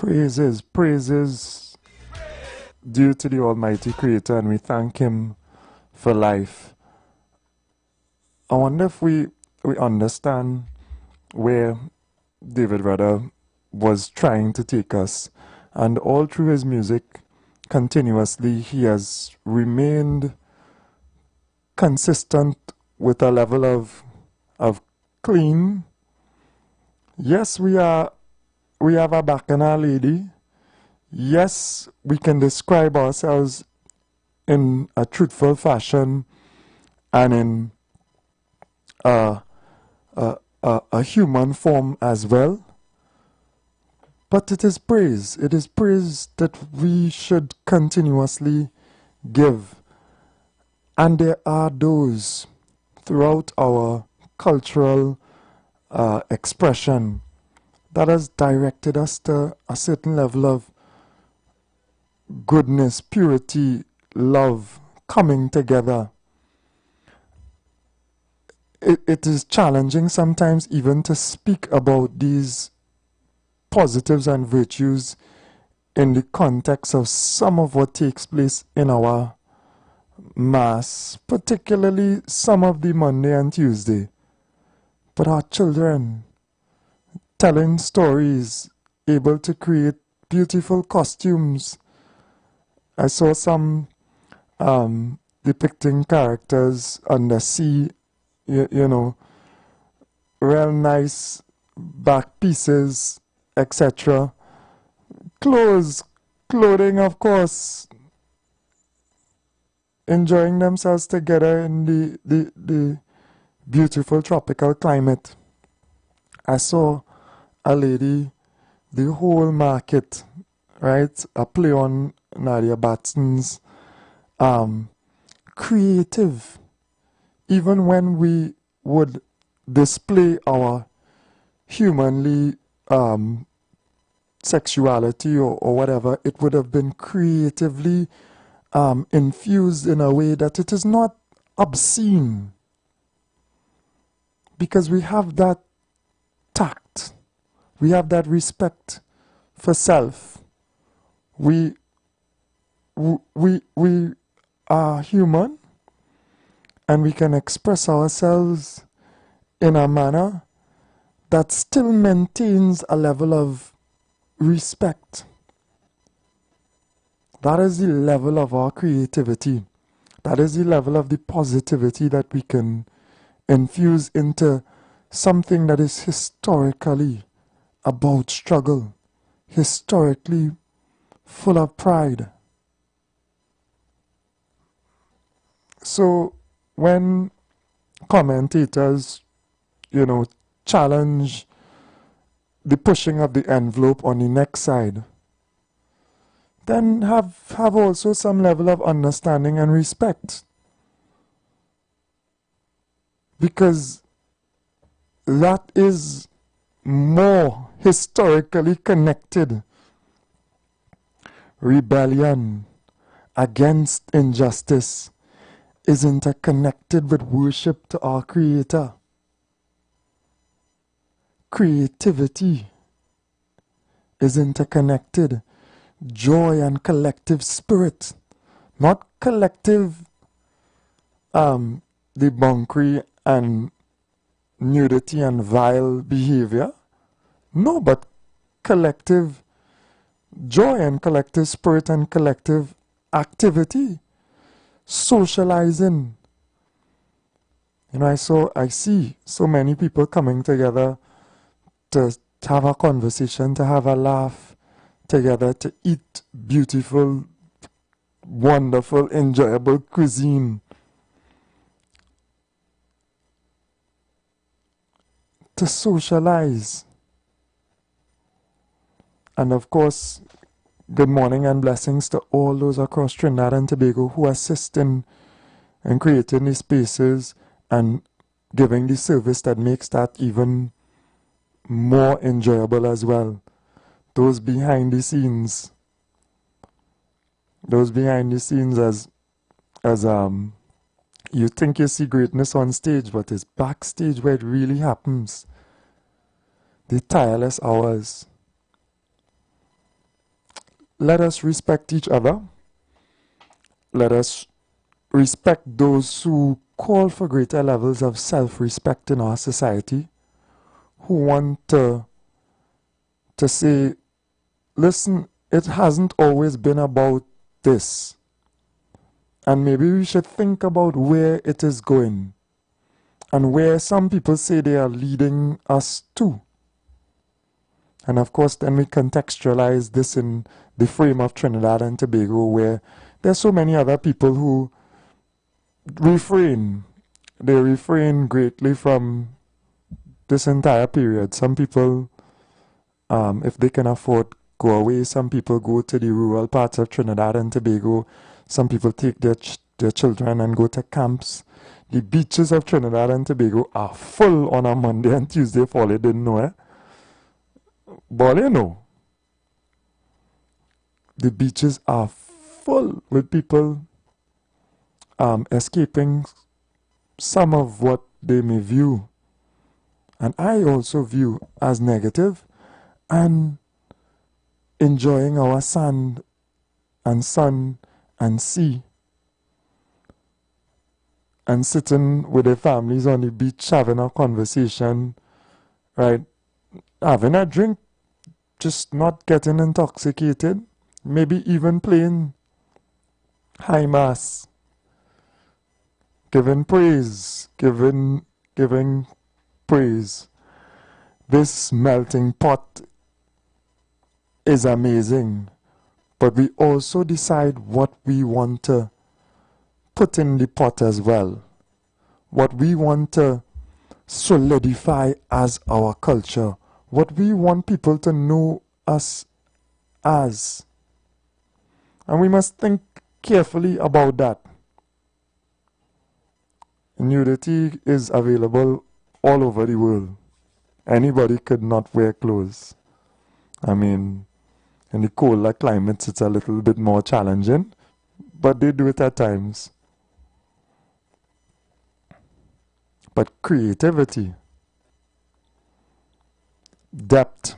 Praises due to the Almighty Creator, and we thank Him for life. I wonder if we understand where David Rudder was trying to take us, and all through his music, continuously, he has remained consistent with a level of clean. Yes, we have a bacchanal lady. Yes, we can describe ourselves in a truthful fashion and in a human form as well. But it is praise. It is praise that we should continuously give. And there are those throughout our cultural expression that has directed us to a certain level of goodness, purity, love, coming together. It is challenging sometimes even to speak about these positives and virtues in the context of some of what takes place in our mass, particularly some of the Monday and Tuesday. But our children telling stories, able to create beautiful costumes. I saw some depicting characters on the sea, you know, real nice back pieces, etc. Clothing, of course, enjoying themselves together in the beautiful tropical climate. I saw a lady, the whole market, right? A play on Nadia Batson's creative. Even when we would display our humanly sexuality or whatever, it would have been creatively infused in a way that it is not obscene. Because we have that tact. We have that respect for self. We are human, and we can express ourselves in a manner that still maintains a level of respect. That is the level of our creativity. That is the level of the positivity that we can infuse into something that is historically about struggle, historically full of pride. So when commentators, challenge the pushing of the envelope on the next side, then have also some level of understanding and respect. Because that is more historically connected. Rebellion against injustice is interconnected with worship to our Creator. Creativity is interconnected. Joy and collective spirit, not collective debauchery and nudity and vile behavior. No, but collective joy and collective spirit and collective activity, socializing. I see so many people coming together to have a conversation, to have a laugh together, to eat beautiful, wonderful, enjoyable cuisine. To socialize. And of course, good morning and blessings to all those across Trinidad and Tobago who assist in creating these spaces and giving the service that makes that even more enjoyable as well. Those behind the scenes as you think you see greatness on stage, but it's backstage where it really happens. The tireless hours. let us respect each other. Let us respect those who call for greater levels of self-respect in our society, who want to say, listen, it hasn't always been about this. And maybe we should think about where it is going and where some people say they are leading us to. And of course, then we contextualize this in the frame of Trinidad and Tobago, where there's so many other people who refrain. They refrain greatly from this entire period. Some people, if they can afford, go away. Some people go to the rural parts of Trinidad and Tobago. Some people take their children and go to camps. The beaches of Trinidad and Tobago are full on a Monday and Tuesday for all you didn't know, eh? But you know, the beaches are full with people escaping some of what they may view, and I also view as negative, and enjoying our sand and sun and sea, and sitting with their families on the beach having a conversation, right? Having a drink, just not getting intoxicated, maybe even playing high mass, giving praise, giving praise. This melting pot is amazing, but we also decide what we want to put in the pot as well, what we want to solidify as our culture, what we want people to know us as. And we must think carefully about that. Nudity is available all over the world. Anybody could not wear clothes. I mean, in the colder climates it's a little bit more challenging, but they do it at times. But creativity, depth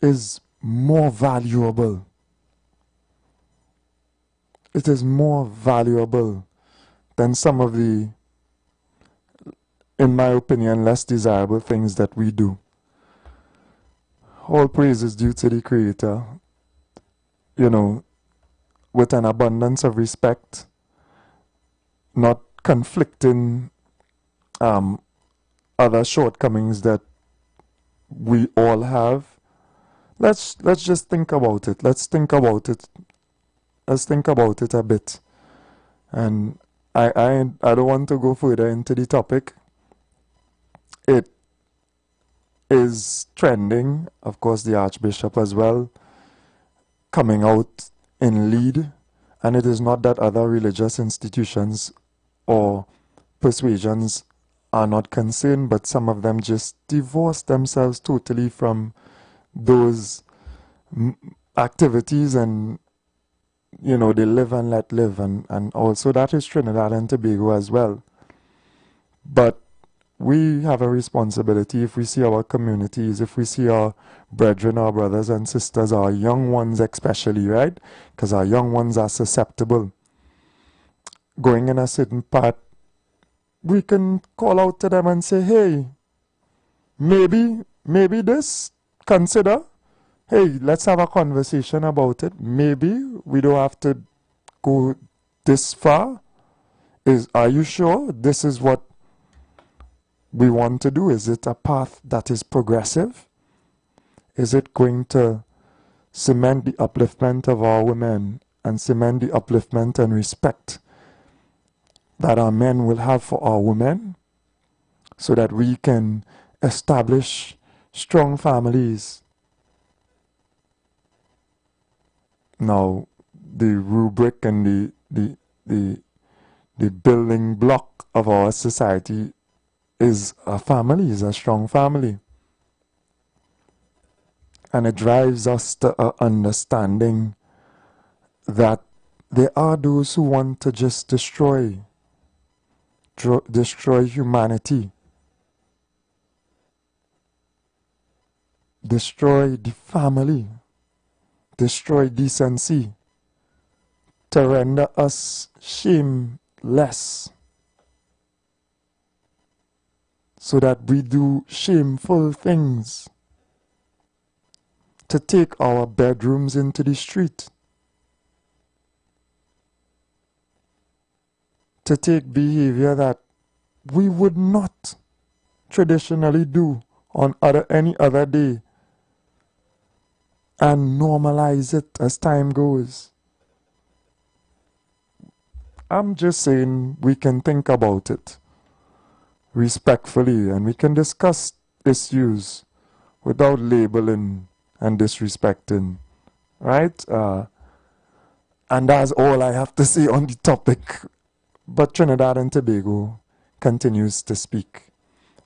is more valuable. It is more valuable than some of the, in my opinion, less desirable things that we do. All praise is due to the Creator, you know, with an abundance of respect, not conflicting other shortcomings that we all have. Let's just think about it. Let's think about it a bit. And I don't want to go further into the topic. It is trending, of course, the Archbishop as well, coming out in lead. And it is not that other religious institutions or persuasions are not concerned, but some of them just divorce themselves totally from those activities, and you know, they live and let live, and also that is Trinidad and Tobago as well. But we have a responsibility, if we see our communities, if we see our brethren, our brothers and sisters, our young ones especially, right? Because our young ones are susceptible, going in a certain path, we can call out to them and say, hey, maybe this, consider, hey, let's have a conversation about it. Maybe we don't have to go this far. Are you sure this is what we want to do? Is it a path that is progressive? Is it going to cement the upliftment of our women and cement the upliftment and respect that our men will have for our women, so that we can establish strong families? Now, the rubric and the building block of our society is a family, is a strong family. And it drives us to an understanding that there are those who want to just destroy humanity. destroy the family, destroy decency, to render us shameless, so that we do shameful things, to take our bedrooms into the street, to take behavior that we would not traditionally do on any other day, and normalize it as time goes. I'm just saying we can think about it respectfully, and we can discuss issues without labeling and disrespecting, right? And that's all I have to say on the topic. But Trinidad and Tobago continues to speak,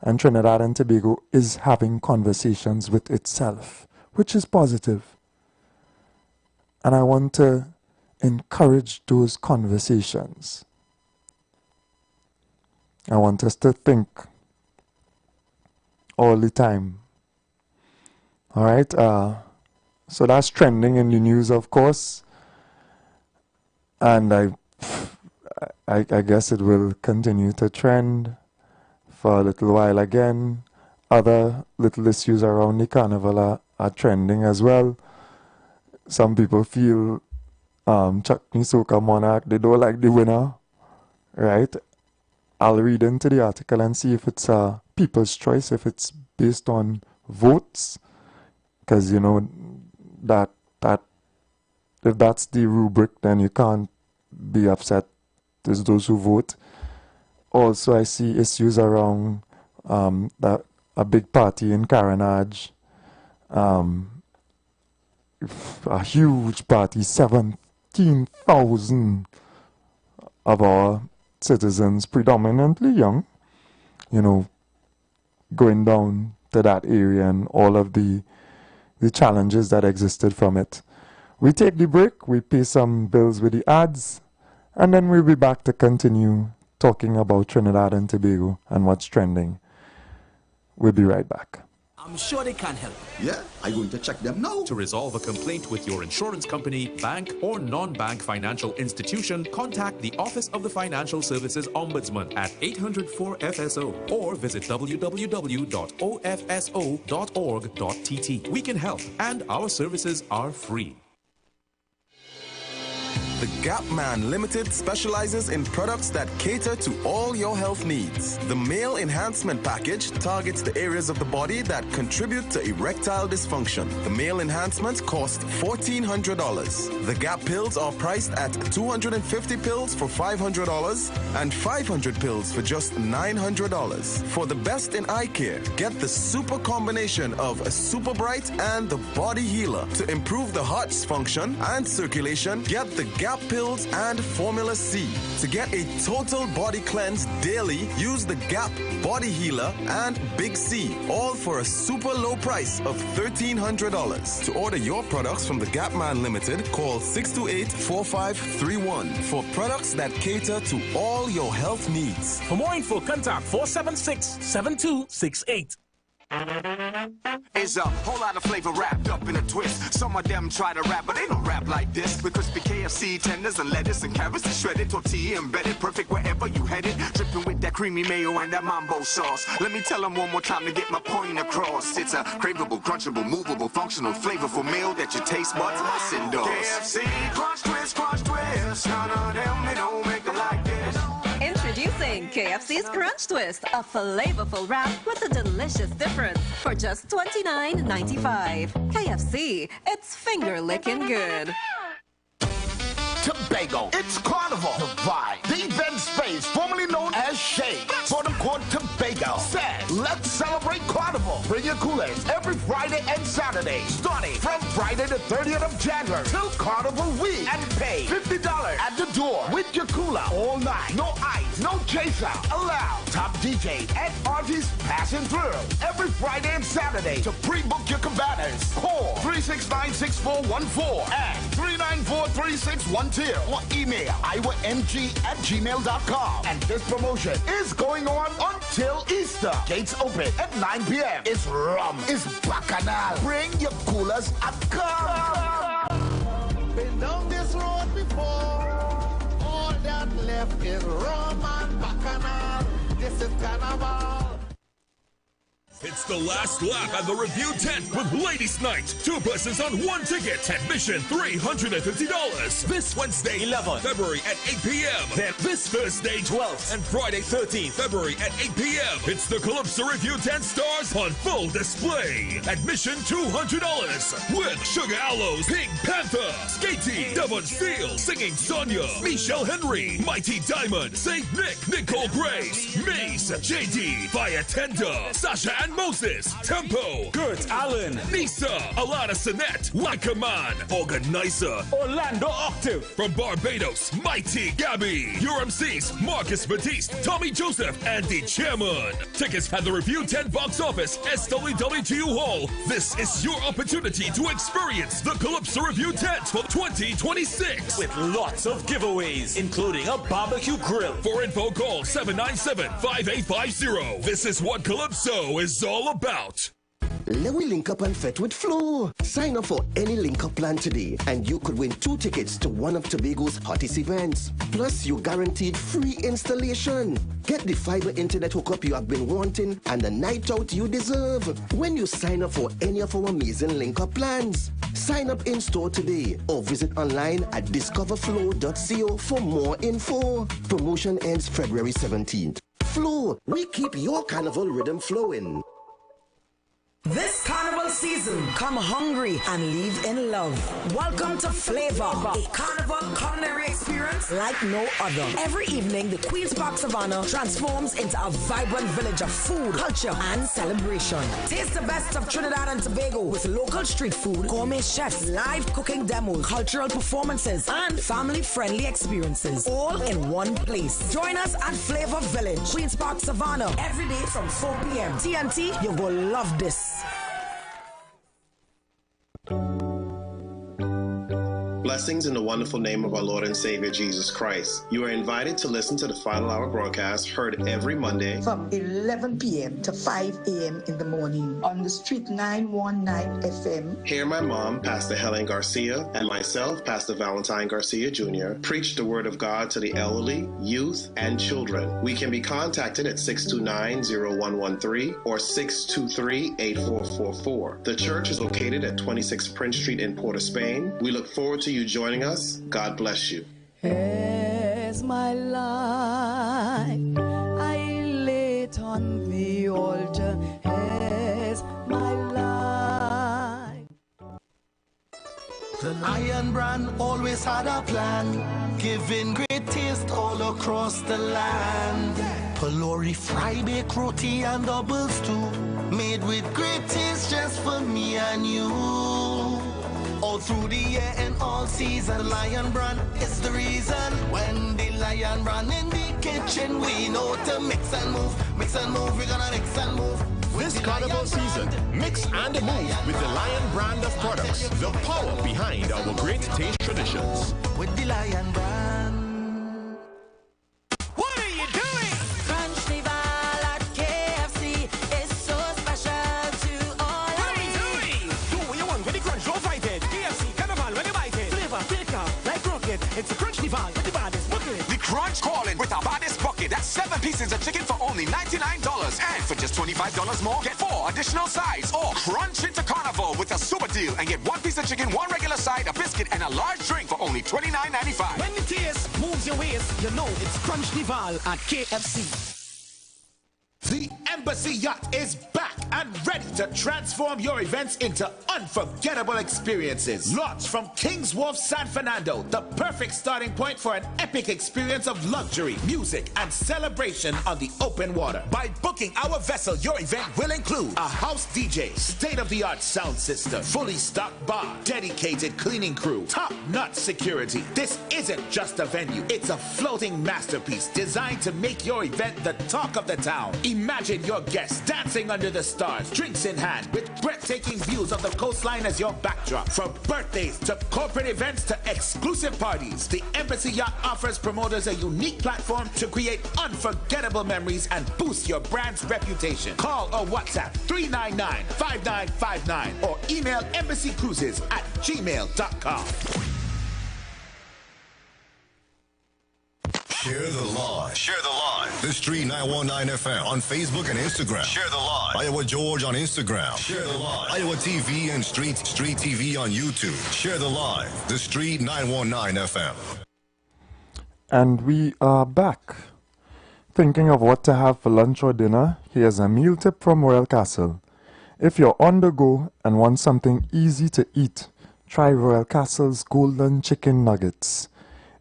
and Trinidad and Tobago is having conversations with itself, which is positive. And I want to encourage those conversations. I want us to think all the time. All right, so that's trending in the news, of course, and I guess it will continue to trend for a little while again. Other little issues around the carnival are trending as well. Some people feel Chutney Soca Monarch, they don't like the winner, right? I'll read into the article and see if it's a people's choice, if it's based on votes, because you know that if that's the rubric, then you can't be upset. There's those who vote. Also, I see issues around that a big party in Carenage, a huge party, 17,000 of our citizens, predominantly young, you know, going down to that area and all of the challenges that existed from it. We take the break, we pay some bills with the ads, and then we'll be back to continue talking about Trinidad and Tobago and what's trending. We'll be right back. I'm sure they can help. Yeah, I'm going to check them now. To resolve a complaint with your insurance company, bank, or non-bank financial institution, contact the Office of the Financial Services Ombudsman at 800-4FSO or visit www.ofso.org.tt. We can help, and our services are free. The Gap Man Limited specializes in products that cater to all your health needs. The Male Enhancement Package targets the areas of the body that contribute to erectile dysfunction. The Male Enhancement costs $1,400. The Gap pills are priced at 250 pills for $500 and 500 pills for just $900. For the best in eye care, get the super combination of a Super Bright and the Body Healer. To improve the heart's function and circulation, get the Gap pills and Formula C. To get a total body cleanse daily, use the Gap Body Healer and Big C, all for a super low price of $1,300. To order your products from the Gap Man Limited, call 628-4531 for products that cater to all your health needs. For more info, contact 476-7268. It's a whole lot of flavor wrapped up in a twist. Some of them try to rap, but they don't rap like this. With crispy KFC tenders and lettuce and carrots and shredded tortilla embedded, perfect wherever you headed. Dripping with that creamy mayo and that mambo sauce. Let me tell them one more time to get my point across. It's a craveable, crunchable, movable, functional, flavorful meal that your taste buds must endorse. KFC crunch twist, crunch twist. None of them, they don't make it like this. Introducing KFC's Crunch Twist, a flavorful wrap with a delicious difference for just $29.95. KFC, it's finger-licking good. Tobago. It's Carnival. The vibe. The event space, formerly known as Shade. Bottom Court Tobago. Says, let's celebrate Carnival. Bring your Kool-Aids every Friday and Saturday. Starting from Friday the 30th of January till Carnival week. And pay $50 at the door with your cooler all night. No ice, no chaser. Allowed. Top DJs and artists passing through. Every Friday and Saturday. To pre-book your cabanas, call 369-6414 and 3 394-3612 or email iwermg@gmail.com. And this promotion is going on until Easter. Gates open at 9 p.m. It's rum. It's bacchanal. Bring your coolers and come. Been down this road before. All that left is rum and bacchanal. This is carnival. It's the last lap at the review tent with Ladies Night. 2 persons on 1 ticket. Admission $350. This Wednesday, 11th February at 8 p.m. Then this Thursday, 12th and Friday, 13th February at 8 p.m. It's the Calypso Review Tent stars on full display. Admission $200 with Sugar Aloes, Pink Panther, Skatey, Devon Steele, Singing Sonia, Michelle Henry, Mighty Diamond, Saint Nick, Nicole Grace, Mace, JD, Fire Tender, Sasha and Moses, Tempo, Kurt Allen, Nisa, Alana Sinette, Like a Man, Organizer, Orlando Octave, from Barbados, Mighty Gabby, your MCs, Marcus Batiste, Tommy Joseph, and the Chairman. Tickets at the Review 10 box office, SWWTU Hall. This is your opportunity to experience the Calypso Review tent for 2026 with lots of giveaways, including a barbecue grill. For info, call 797-5850. This is what Calypso is all about. Let we link up and fet with Flow. Sign up for any link up plan today and you could win 2 tickets to one of Tobago's hottest events. Plus, you're guaranteed free installation. Get the fiber internet hookup you have been wanting and the night out you deserve when you sign up for any of our amazing link up plans. Sign up in store today or visit online at discoverflow.co for more info. Promotion ends February 17th. Flow, we keep your carnival rhythm flowing. This carnival season, come hungry and leave in love. Welcome to Flavor, a carnival culinary experience like no other. Every evening, the Queen's Park Savannah transforms into a vibrant village of food, culture, and celebration. Taste the best of Trinidad and Tobago with local street food, gourmet chefs, live cooking demos, cultural performances, and family-friendly experiences, all in one place. Join us at Flavor Village, Queen's Park Savannah, every day from 4 p.m. TNT, you're gonna love this. Blessings in the wonderful name of our Lord and Savior Jesus Christ. You are invited to listen to the Final Hour broadcast heard every Monday from 11 p.m. to 5 a.m. in the morning on the Street 919 FM. Hear my mom, Pastor Helen Garcia, and myself, Pastor Valentine Garcia Jr., preach the Word of God to the elderly, youth, and children. We can be contacted at 629-0113 or 623-8444. The church is located at 26 Prince Street in Port of Spain. We look forward to you joining us. God bless you. As my life I lay it on the altar, as my life. The Lion Brand always had a plan, giving great taste all across the land. Palori, fry, bake, roti, and double stew, made with great taste just for me and you. All through the year and all season, Lion Brand is the reason. When the Lion Brand in the kitchen, we know to mix and move, we're gonna mix and move. This carnival season, mix and move with the Lion Brand of products, the power behind our great taste traditions. With the Lion Brand. What are you doing? Crunchnival at KFC is so special to all. What are we doing? Do what you want with the crunch, don't fight it. KFC, carnival, when you bite it. Flavor, picker, like rocket. It's a Crunchnival with the baddest bucket. The crunch calling with our baddest bucket. That's 7 pieces of chicken for only $99. And for just $25 more, get 4 additional sides. Or crunch into carnival with a super deal and get 1 piece of chicken, 1 regular side, a biscuit, and a large drink for only $29.95. When the taste moves your waist, you know it's Crunchnival at KFC. The Embassy Yacht is back and ready to transform your events into unforgettable experiences. Launch from King's Wharf, San Fernando, the perfect starting point for an epic experience of luxury, music, and celebration on the open water. By booking our vessel, your event will include a house DJ, state-of-the-art sound system, fully stocked bar, dedicated cleaning crew, top-notch security. This isn't just a venue, it's a floating masterpiece designed to make your event the talk of the town. Imagine your guests dancing under the stars stars, drinks in hand, with breathtaking views of the coastline as your backdrop. From birthdays to corporate events to exclusive parties, the Embassy Yacht offers promoters a unique platform to create unforgettable memories and boost your brand's reputation. Call or WhatsApp 399-5959 or email embassycruises@gmail.com. Share the live. Share the live. The Street 919 FM on Facebook and Instagram. Share the live. Iowa George on Instagram. Share the live. Iowa TV and Street TV on YouTube. Share the live. The Street 919 FM. And we are back. Thinking of what to have for lunch or dinner? Here's a meal tip from Royal Castle. If you're on the go and want something easy to eat, try Royal Castle's Golden Chicken Nuggets.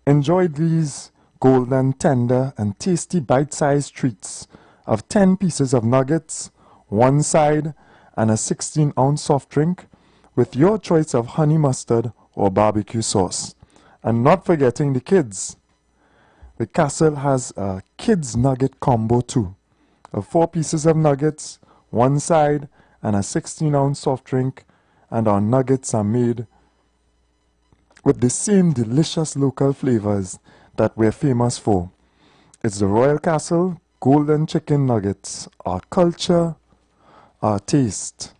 Enjoy these golden, tender, and tasty bite-sized treats of 10 pieces of nuggets, one side, and a 16-ounce soft drink with your choice of honey mustard or barbecue sauce. And not forgetting the kids. The Castle has a kids nugget combo too, of 4 pieces of nuggets, one side, and a 16-ounce soft drink, and our nuggets are made with the same delicious local flavors that we're famous for. It's the Royal Castle Golden Chicken Nuggets. Our culture, our taste,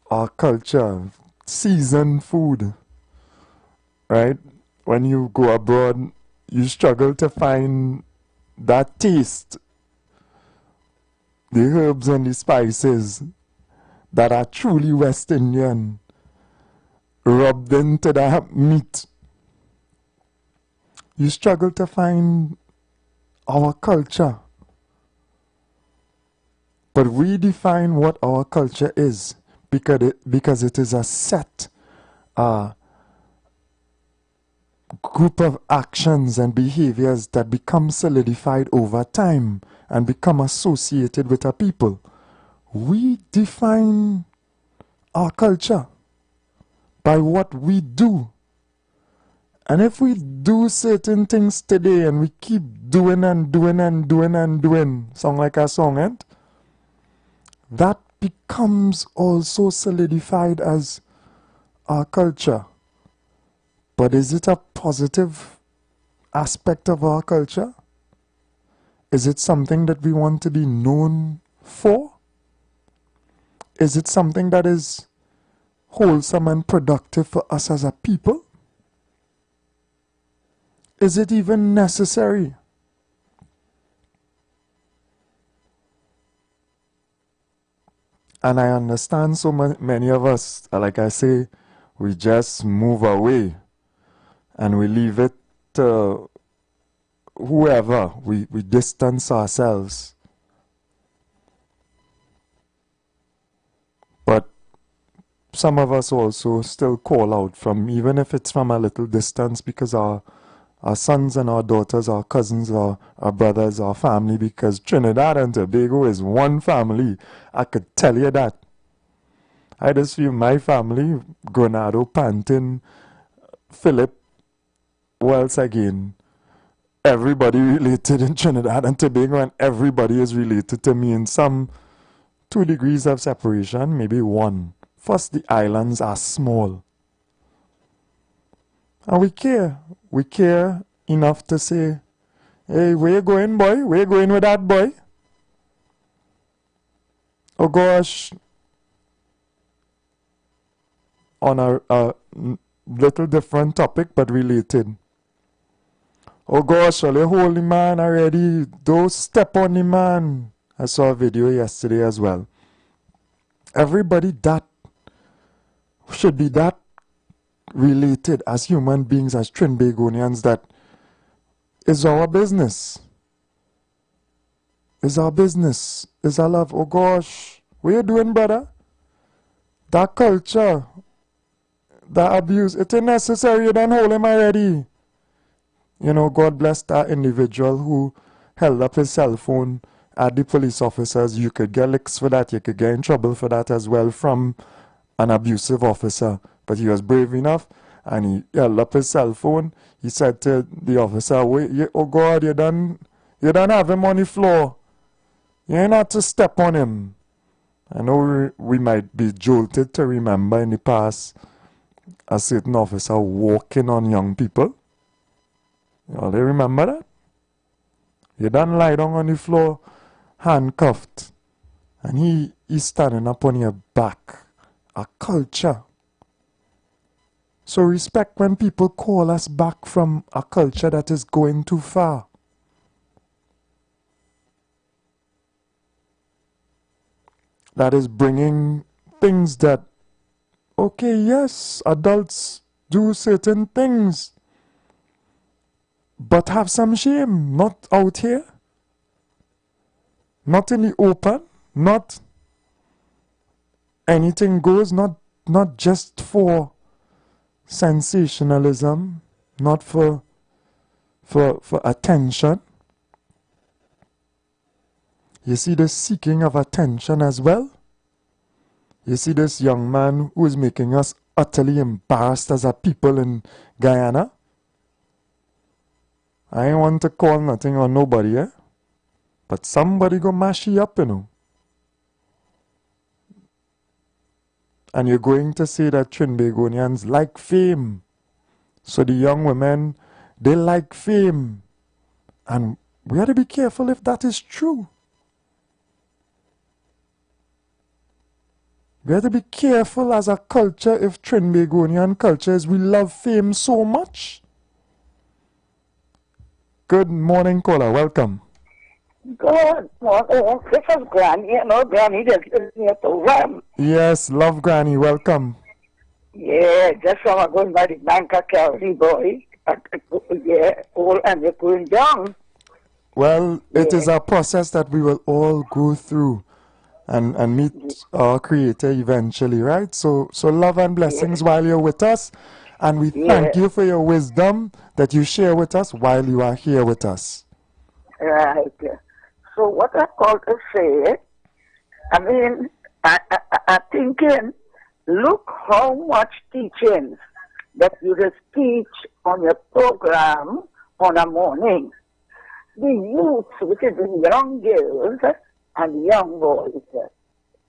our culture, seasoned food, right? When you go abroad, you struggle to find that taste, the herbs and the spices that are truly West Indian, rubbed into that meat. You struggle to find our culture. But we define what our culture is because it is a set group of actions and behaviors that become solidified over time and become associated with a people. We define our culture by what we do. And if we do certain things today and we keep doing and doing and doing and doing, sound like a song, eh? That becomes also solidified as our culture. But is it a positive aspect of our culture? Is it something that we want to be known for? Is it something that is wholesome and productive for us as a people? Is it even necessary? And I understand so many of us, like I say, we just move away and we leave it to whoever. We distance ourselves. But some of us also still call out from, even if it's from a little distance, because our sons and our daughters, our cousins, our brothers, our family, because Trinidad and Tobago is one family. I could tell you that. I just feel my family, Granado, Pantin, Philip, who else again? Everybody related in Trinidad and Tobago, and everybody is related to me in some 2 degrees of separation, maybe 1. First, the islands are small. And we care. We care enough to say, hey, where you going, boy? Where you going with that boy? Oh gosh. On a little different topic, but related. Oh gosh, well, you hold the man already. Don't step on the man. I saw a video yesterday as well. Everybody that should be that related as human beings, as Trinbagonians, that is our business. Is our business. Is our love. Oh gosh, what you doing, brother? That culture, that abuse, it ain't necessary. You don't hold him already. You know, God bless that individual who held up his cell phone at the police officers. You could get licks for that. You could get in trouble for that as well from an abusive officer. But he was brave enough and he held up his cell phone. He said to the officer, oh God, you done have him on the floor. You ain't have to step on him. I know we might be jolted to remember in the past a certain officer walking on young people. Y'all they remember that? He done lie down on the floor, handcuffed, and he's standing up on your back. A culture. So respect when people call us back from a culture that is going too far. That is bringing things that, okay, yes, adults do certain things, but have some shame, not out here, not in the open, not anything goes, not just for sensationalism, not for attention. You see the seeking of attention as well. You see this young man who is making us utterly embarrassed as a people in Guyana. I ain't want to call nothing or nobody, eh? But somebody go mash you up, you know. And you're going to say that Trinbagonians like fame. So the young women, they like fame. And we have to be careful if that is true. We have to be careful as a culture if Trinbagonian culture is we love fame so much. Good morning, caller. Welcome. Good morning. This is Granny. You know, Granny just lives near to Ram. Yes, love Granny. Welcome. Yeah, just so I'm going by the bank of Calvary boy. Yeah, old and you're going down. Well, it is a process that we will all go through and meet our Creator eventually, right? So love and blessings while you're with us. And we thank you for your wisdom that you share with us while you are here with us. Right. So what I call to say, I mean, I'm thinking, look how much teachings that you just teach on your program on a morning. The youth, which is the young girls and young boys,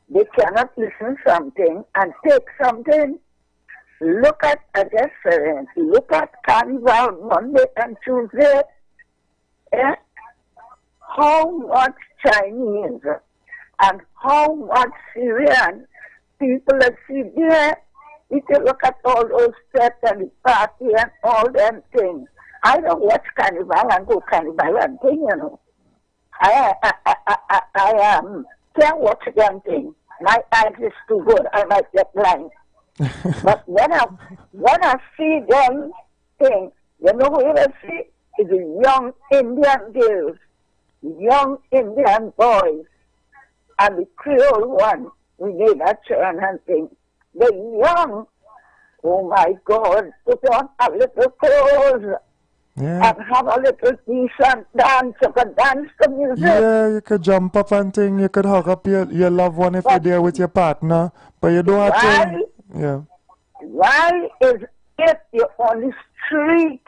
they cannot listen something and take something. Look at a difference. Look at Carnival Monday and Tuesday. Eh? How much Chinese and how much Syrian people are see there. If you look at all those steps and the party and all them things. I don't watch Carnival and go Carnival and thing, you know. I can't watch them thing. My eyes is too good. I might get blind. But when I see them things, you know who I see? Is the young Indian girls, young Indian boys, and the Creole one. We need a churn and thing. The young, oh my God, put on a little clothes. Yeah. And have a little decent dance. You could dance to music. Yeah, you could jump up and thing. You could hug up your loved one if you're there with your partner. But you don't have to. Yeah. Why is it you're on the street?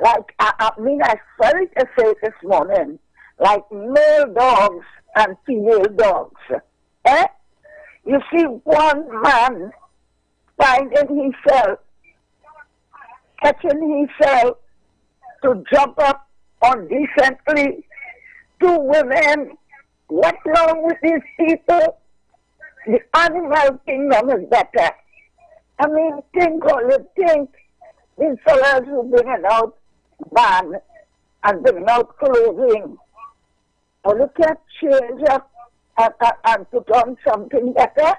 Like, I mean, I sorry to say this morning, like male dogs and female dogs. Eh? You see one man finding himself, catching himself to jump up undecently. Two women. What's wrong with these people? The animal kingdom is better. I mean, think all you think. These fellas who bringing out ban and bringing out clothing. Or you can't change up and put on something better.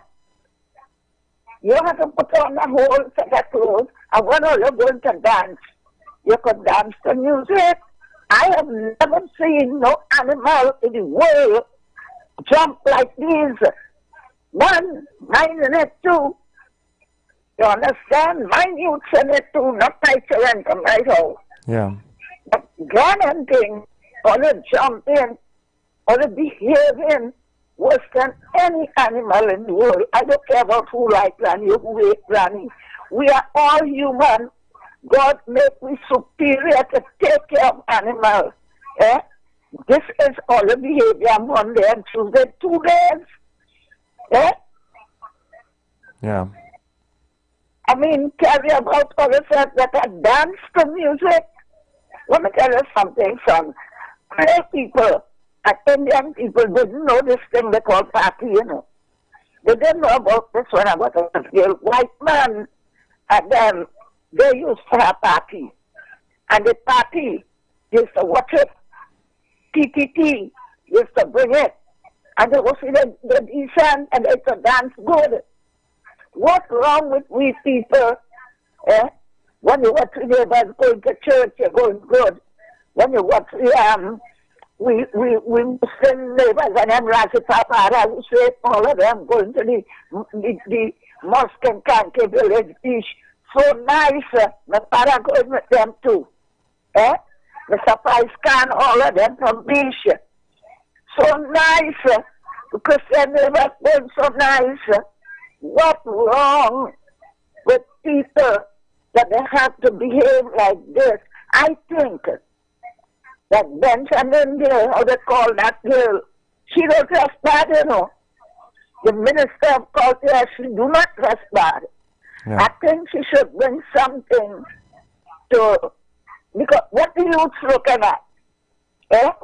You have to put on a whole set of clothes, and when all you're going to dance, you could dance to music. I have never seen no animal in the world jump like these. One, mine in it too. You understand? Mine youths in it too, not my children from my house. Yeah. But grand thing, all the jumping, all the behaving, worse than any animal in the world. I don't care about who like Granny or who hate Granny. We are all human. God make me superior to take care of animals. Eh? This is all the behavior Monday and Tuesday, 2 days. Eh? Yeah. I mean, carry about ourselves that are dance to music. Let me tell you something, son. Many people, Indian people, didn't know this thing they call party, you know. They didn't know about this one, about a real white man. And then they used to have party. And the party used to watch it. TTT used to bring it. And they would see the decent and it's a dance good. What's wrong with we people? Eh? When you watch the neighbors going to church, you're going good. When you watch the we Muslim neighbors and them Razi Papa, we say all of them going to the mosque and Kanke village beach. So nice. My father going with them too. Eh? Mr. Price Khan, all of them from beach. So nice. The Christian neighbors going so nice. What's wrong with people that they have to behave like this? I think that Benjamin there, how they call that girl, she don't dress bad, you know. The Minister of Culture, she do not dress bad. Yeah. I think she should bring something to, because what the youth's looking at,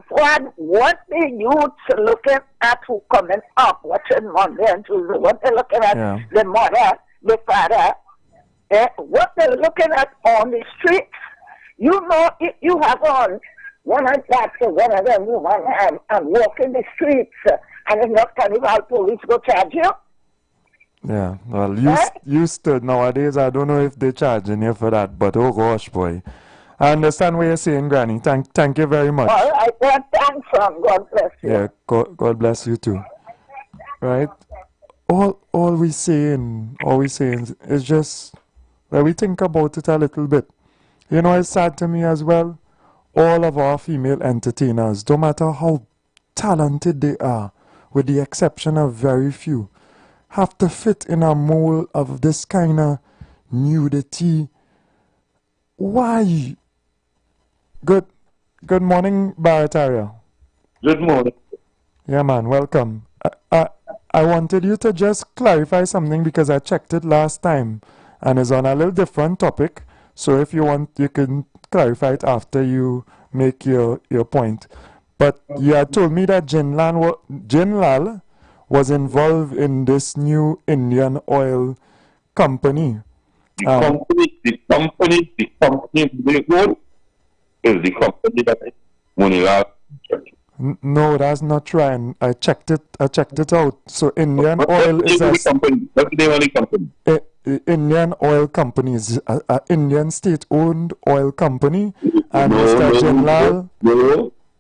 what the youth's looking at who coming up, watching Monday and Tuesday, what they're looking at, the mother, the father, what they're looking at on the streets. You know, if you have on one of that, one of them women and walk in the streets and it's not carnival police go charge you. Yeah, well, you stood nowadays. I don't know if they're charging you for that, but oh gosh, boy. I understand what you're saying, Granny. Thank you very much. All right, well, thanks, son. God bless you. Yeah, God bless you too. Right? All we saying is just that we think about it a little bit. You know, it's sad to me as well. All of our female entertainers, no matter how talented they are, with the exception of very few, have to fit in a mold of this kind of nudity. Why? Good morning, Barataria. Good morning. Yeah, man, welcome. I wanted you to just clarify something because I checked it last time and it's on a little different topic. So if you want, you can clarify it after you make your point. But you had told me that Jinlal was involved in this new Indian oil company. The company they own is the company that Munila. No, that's not right. I checked it out. So Indian Oil is a company. What's the name of the company? Indian Oil Company is a Indian state-owned oil company. And Mr. Jinlal.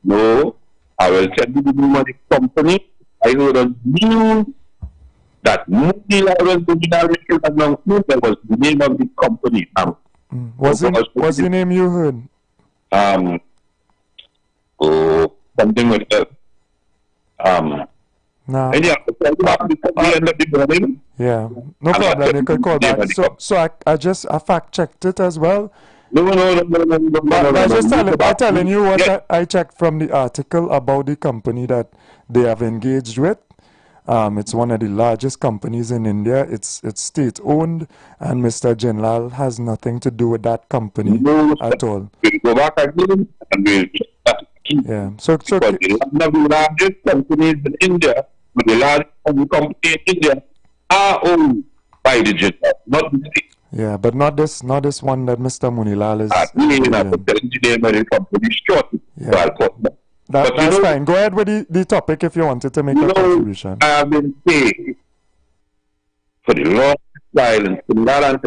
No. I will tell you the name of the company. I heard on news that Munila was doing an announcement. That was the name of the company. What's the name you heard? Something like that. Nah. Yeah, no problem. You can call back. So I fact checked it as well. No. I'm telling you what I checked from the article about the company that they have engaged with. It's one of the largest companies in India. It's state-owned, and Mr. Jinlal has nothing to do with that company at all. We'll go back again and we'll yeah. So one of the largest companies in India, but the largest company in India are owned by the Jinlal, not the state. Yeah, but not this one that Mr. Munilal is. That's fine. Go ahead with the topic if you wanted to make a contribution. I have been saying for the long while in Similar,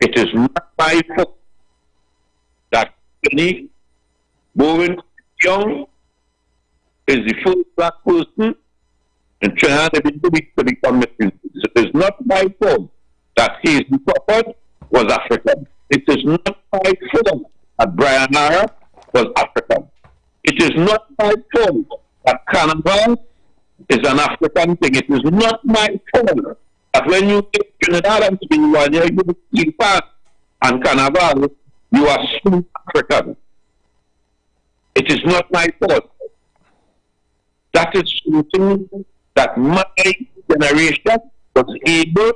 it is not my fault that Kenny Bowen Young is the first black person in Trinidad to become Mr. It is not my fault that his prophet was African. It is not my fault that Brian Nara was African. It is not my fault that Carnival is an African thing. It is not my fault that when you take Trinidad and Tobago, you feel fast and Carnival, you are still African. It is not my fault. That is something that my generation was able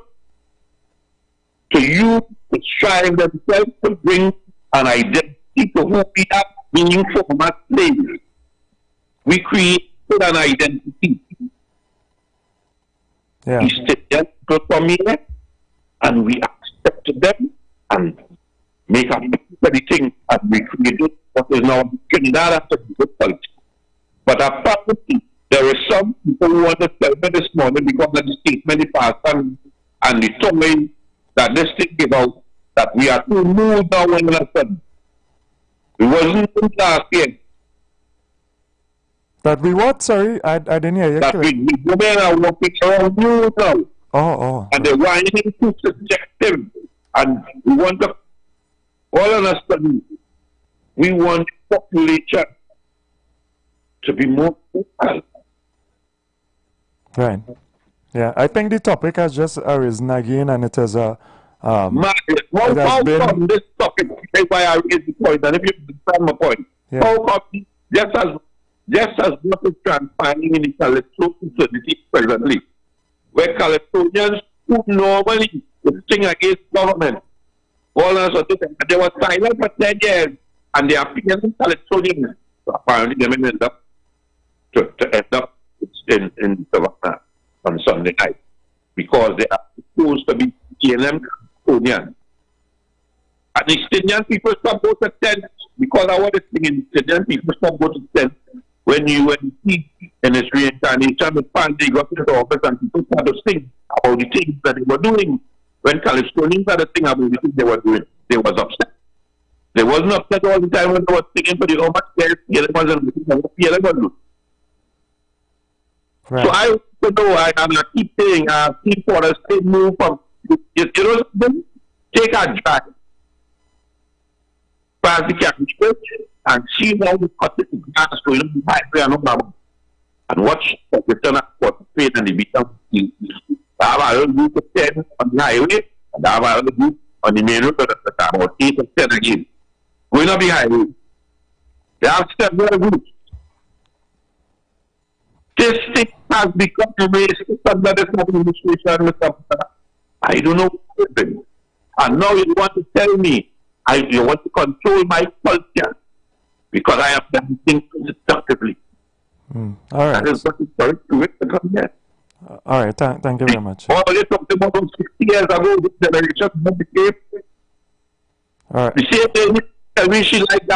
to use, to strive themselves to bring an identity to who we are, being former slaves. We created an identity. Yeah. We still from here, and we accepted them and make a thing, and we created what is now Trinidad as a good culture. But apparently, there are some people who want to tell me this morning because of the statement the pastor and the toy that this thing about that we are too moved now when we are sudden. We wasn't last year. That we what? Sorry, I didn't hear you. That we women are walking around you now. Oh. And they're whining to subjective. And we want to, all of us, we want the population to be more equal. Right. Yeah, I think the topic has just arisen again, and it is a. How come this topic? That's why I raised the point, and if you understand my point, how come just as what is transpiring in the California society presently, where Californians who normally sing against government, all of us, they were silent for 10 years, and they are feeling Californians. So apparently, they may end up in Savannah on Sunday night because they are supposed to be TNM Californians. And the Indian people stop go to tent because I want to sing in Indian people stop go to tent when you see in this reincarnation the Panday got to the office and people start to sing about the things that they were doing. When Californians started to sing about the things they were doing, they was upset. They wasn't upset all the time when they were singing, but you know much there was Right. So I know, I keep saying, keep for us to move from, you know, take a drive past the Catholic Church and see how the Catholic grass going on the highway and watch the return of the faith and the become. I have a group of 10 on the highway, and I have a group on the main road at the time, or 8 or 10 again. Going up the highway. They have several groups. This thing has become a racist under this administration. I don't know what happened. And now you want to tell me you want to control my culture because I have done things destructively. All right. That is what is correct to it to come here. All right. Thank you very much. Oh, you talked about 60 years ago, this generation became. All right. The same thing, I wish she like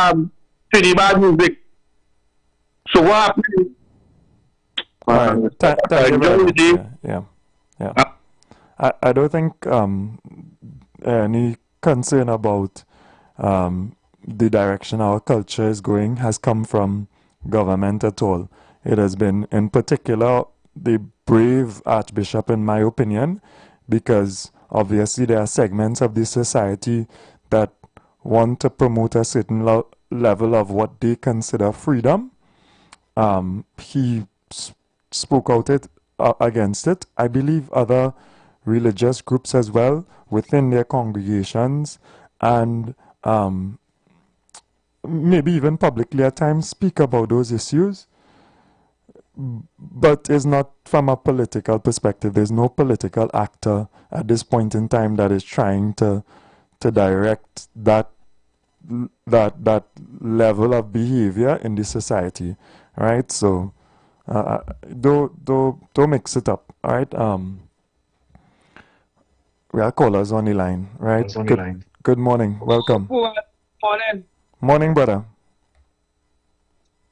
Trinidad music. So what happened? All right. Thank you very much. Yeah. I don't think any concern about the direction our culture is going has come from government at all. It has been, in particular, the brave Archbishop, in my opinion, because obviously there are segments of this society that want to promote a certain level of what they consider freedom. He spoke out against it. I believe other religious groups as well within their congregations and maybe even publicly at times speak about those issues, but it's not from a political perspective. There's no political actor at this point in time that is trying to direct that level of behavior in the society, right? So don't mix it up, all right? We are callers on the line, right? Good morning. Welcome. Morning, brother.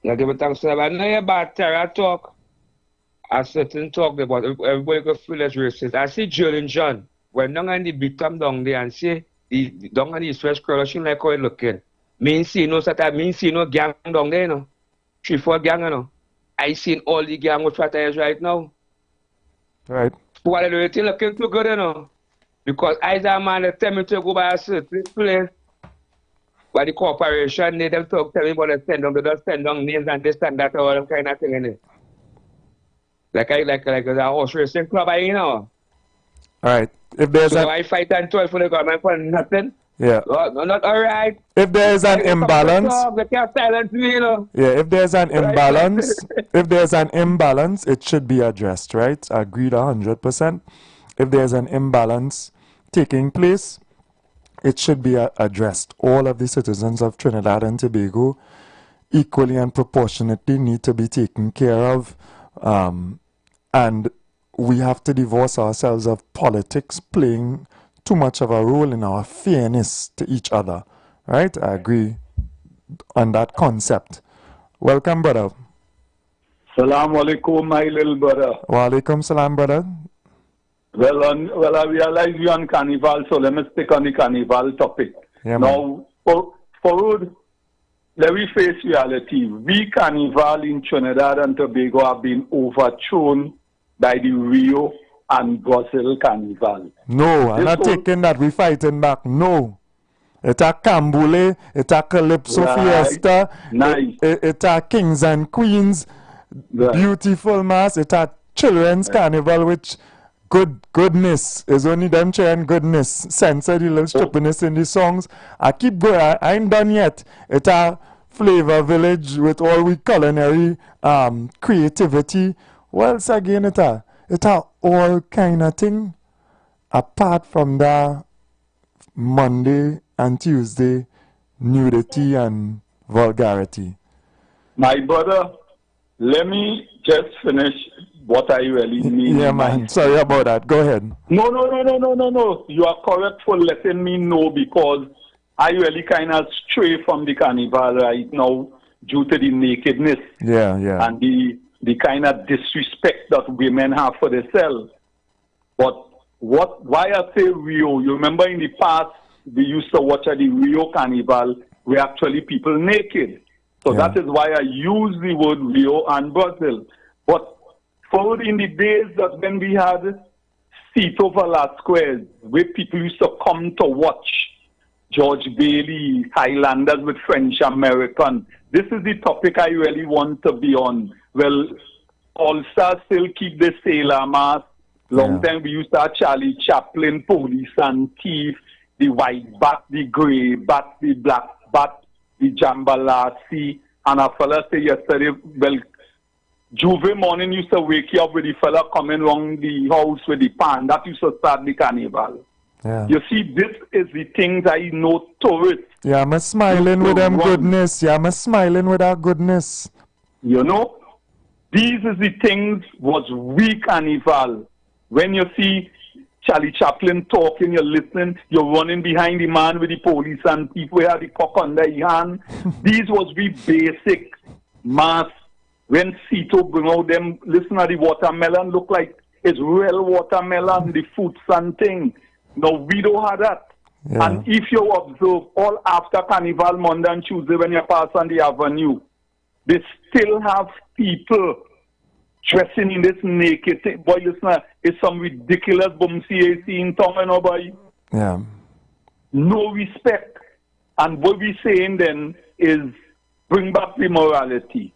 Yeah, but thanks, sir. I know about terror talk. I certain talk about everybody go feel as racist. I see Jolene John when down on the beat come down there and say the down on the East West correlation like how it looking. Mean see no such mean see no gang down there, no. 3-4 gang, you know. I seen all the gang with fat eyes right now. Right. What are they looking too good, you know? Because as a man tell me to go by a certain place. But the corporation, they them talk, tell me about the send them, they don't send down names and this and that, all them kind of thing in it. Like a horse racing club, you know. All right. If there's so I fight and 12 for the government for nothing. Yeah. Not all right. If there is an imbalance, they can't silence me, you know. yeah, if there's an imbalance, if there's an imbalance, it should be addressed, right? Agreed 100%. If there's an imbalance taking place, it should be addressed. All of the citizens of Trinidad and Tobago equally and proportionately need to be taken care of. And we have to divorce ourselves of politics playing too much of a role in our fairness to each other. Right? I agree on that concept. Welcome, brother. Salam alaikum, my little brother. Wa alaikum salam, brother. Well, I realize you're on Carnival, so let me stick on the Carnival topic. Yeah, now, forward, let me face reality. We Carnival in Trinidad and Tobago have been overthrown by the Rio and Brazil Carnival. No, I'm not taking that. We're fighting back. No. It's a Cambule, it's a Calypso Fiesta, nice. It's a Kings and Queens, beautiful mass, it's a children's carnival, which goodness is only them sharing goodness. Censor the little stupidness in the songs. I keep going, I ain't done yet. It's a flavor village with all we culinary creativity. What else again it's a all kind of thing. Apart from that, Monday and Tuesday, nudity and vulgarity. My brother, let me just finish what I really mean. Yeah, man. Sorry about that. Go ahead. No. You are correct for letting me know, because I really kind of stray from the carnival right now due to the nakedness. Yeah. And the kind of disrespect that women have for themselves. But why I say Rio, you remember in the past, we used to watch at the Rio Carnival where actually people naked. So that is why I use the word Rio and Brazil. But forward in the days that when we had Cito Velasquez, where people used to come to watch George Bailey, Highlanders with French American. This is the topic I really want to be on. Well, All-Stars still keep the sailor mask. Long time we used to have Charlie Chaplin, Police and Thief, the white bat, the grey bat, the black bat, the jambalasi. And a fella said yesterday, well, Juve morning used to wake you up with the fella coming around the house with the pan. That used to start the carnival. Yeah. You see, this is the things I know tourists. Yeah, I'm smiling with them goodness. Yeah, I'm smiling with our goodness. You know, these is the things was we carnival. When you see Charlie Chaplin talking, you're listening, you're running behind the man with the police and people who have the cock under your hand. These was we basic mass. When Cito bring out them, listen to the watermelon, look like it's real watermelon, the fruits and thing. No, we don't have that. Yeah. And if you observe, all after Carnival, Monday and Tuesday, when you pass on the avenue, they still have people dressing in this naked thing. Boy, listen, it's some ridiculous bumsy in town, you know, boy. Yeah. No respect. And what we saying then is bring back the morality.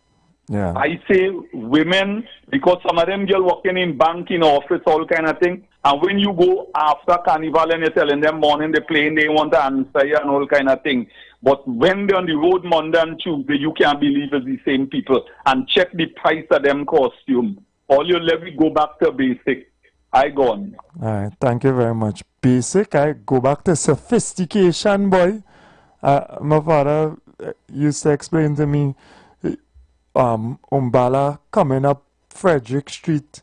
Yeah. I say women, because some of them girls working in bank, in office, all kind of thing. And when you go after Carnival and you're telling them morning they're playing, they want to answer you and all kind of thing. But when they're on the road Monday and Tuesday, you can't believe it's the same people. And check the price of them costume. All you let me go back to basic. I gone. All right. Thank you very much. Basic, I go back to sophistication, boy. My father used to explain to me, Umbala coming up Frederick Street.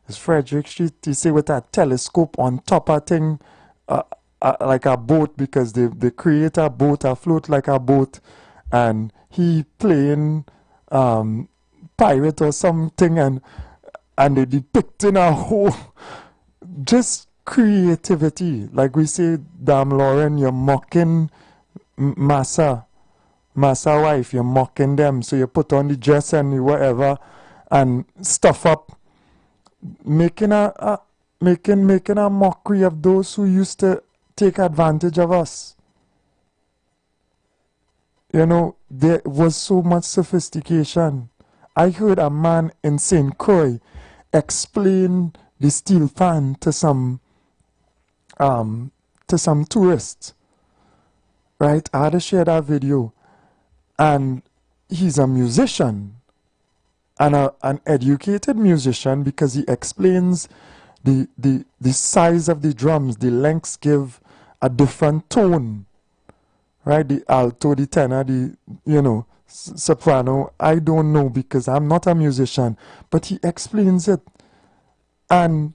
It's Frederick Street, you see, with a telescope on top of thing, like a boat, because they create a boat, a float like a boat, and he playing pirate or something, and they depicting a whole just creativity. Like we say, damn Lauren, you're mocking Massa wife, you're mocking them, so you put on the dress and whatever and stuff up, making a mockery of those who used to take advantage of us. You know, there was so much sophistication. I heard a man in St. Croix explain the steel fan to some tourists. right? I had to share that video. And he's a musician, and an educated musician, because he explains the size of the drums. The lengths give a different tone, right? The alto, the tenor, the, soprano. I don't know because I'm not a musician, but he explains it. And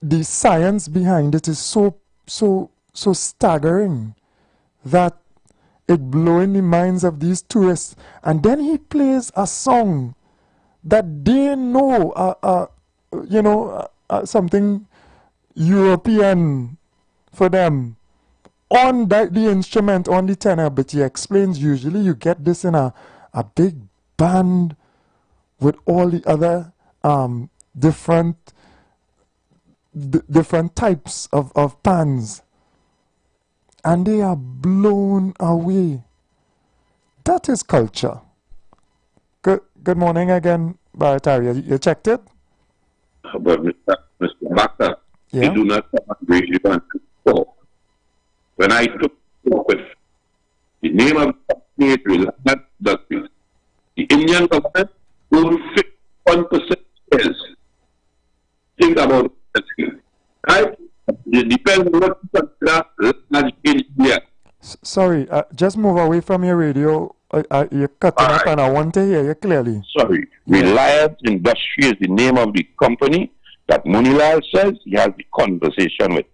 the science behind it is so staggering that it blowing the minds of these tourists. And then he plays a song that they know, something European for them, on the instrument, on the tenor. But he explains usually you get this in a big band with all the other different types of pans. And they are blown away. That is culture. Good morning again, Barataria. You checked it? But Mr. Baka, Yeah. we do not agree with you. So, when I took with the name of the company, it will not the Indian government will 51% shares. Think about it, right? It depends on what you consider large in India. Sorry, just move away from your radio. You're cutting up and I want to hear you clearly. Sorry, Reliance Industry is the name of the company that Munilal says he has the conversation with.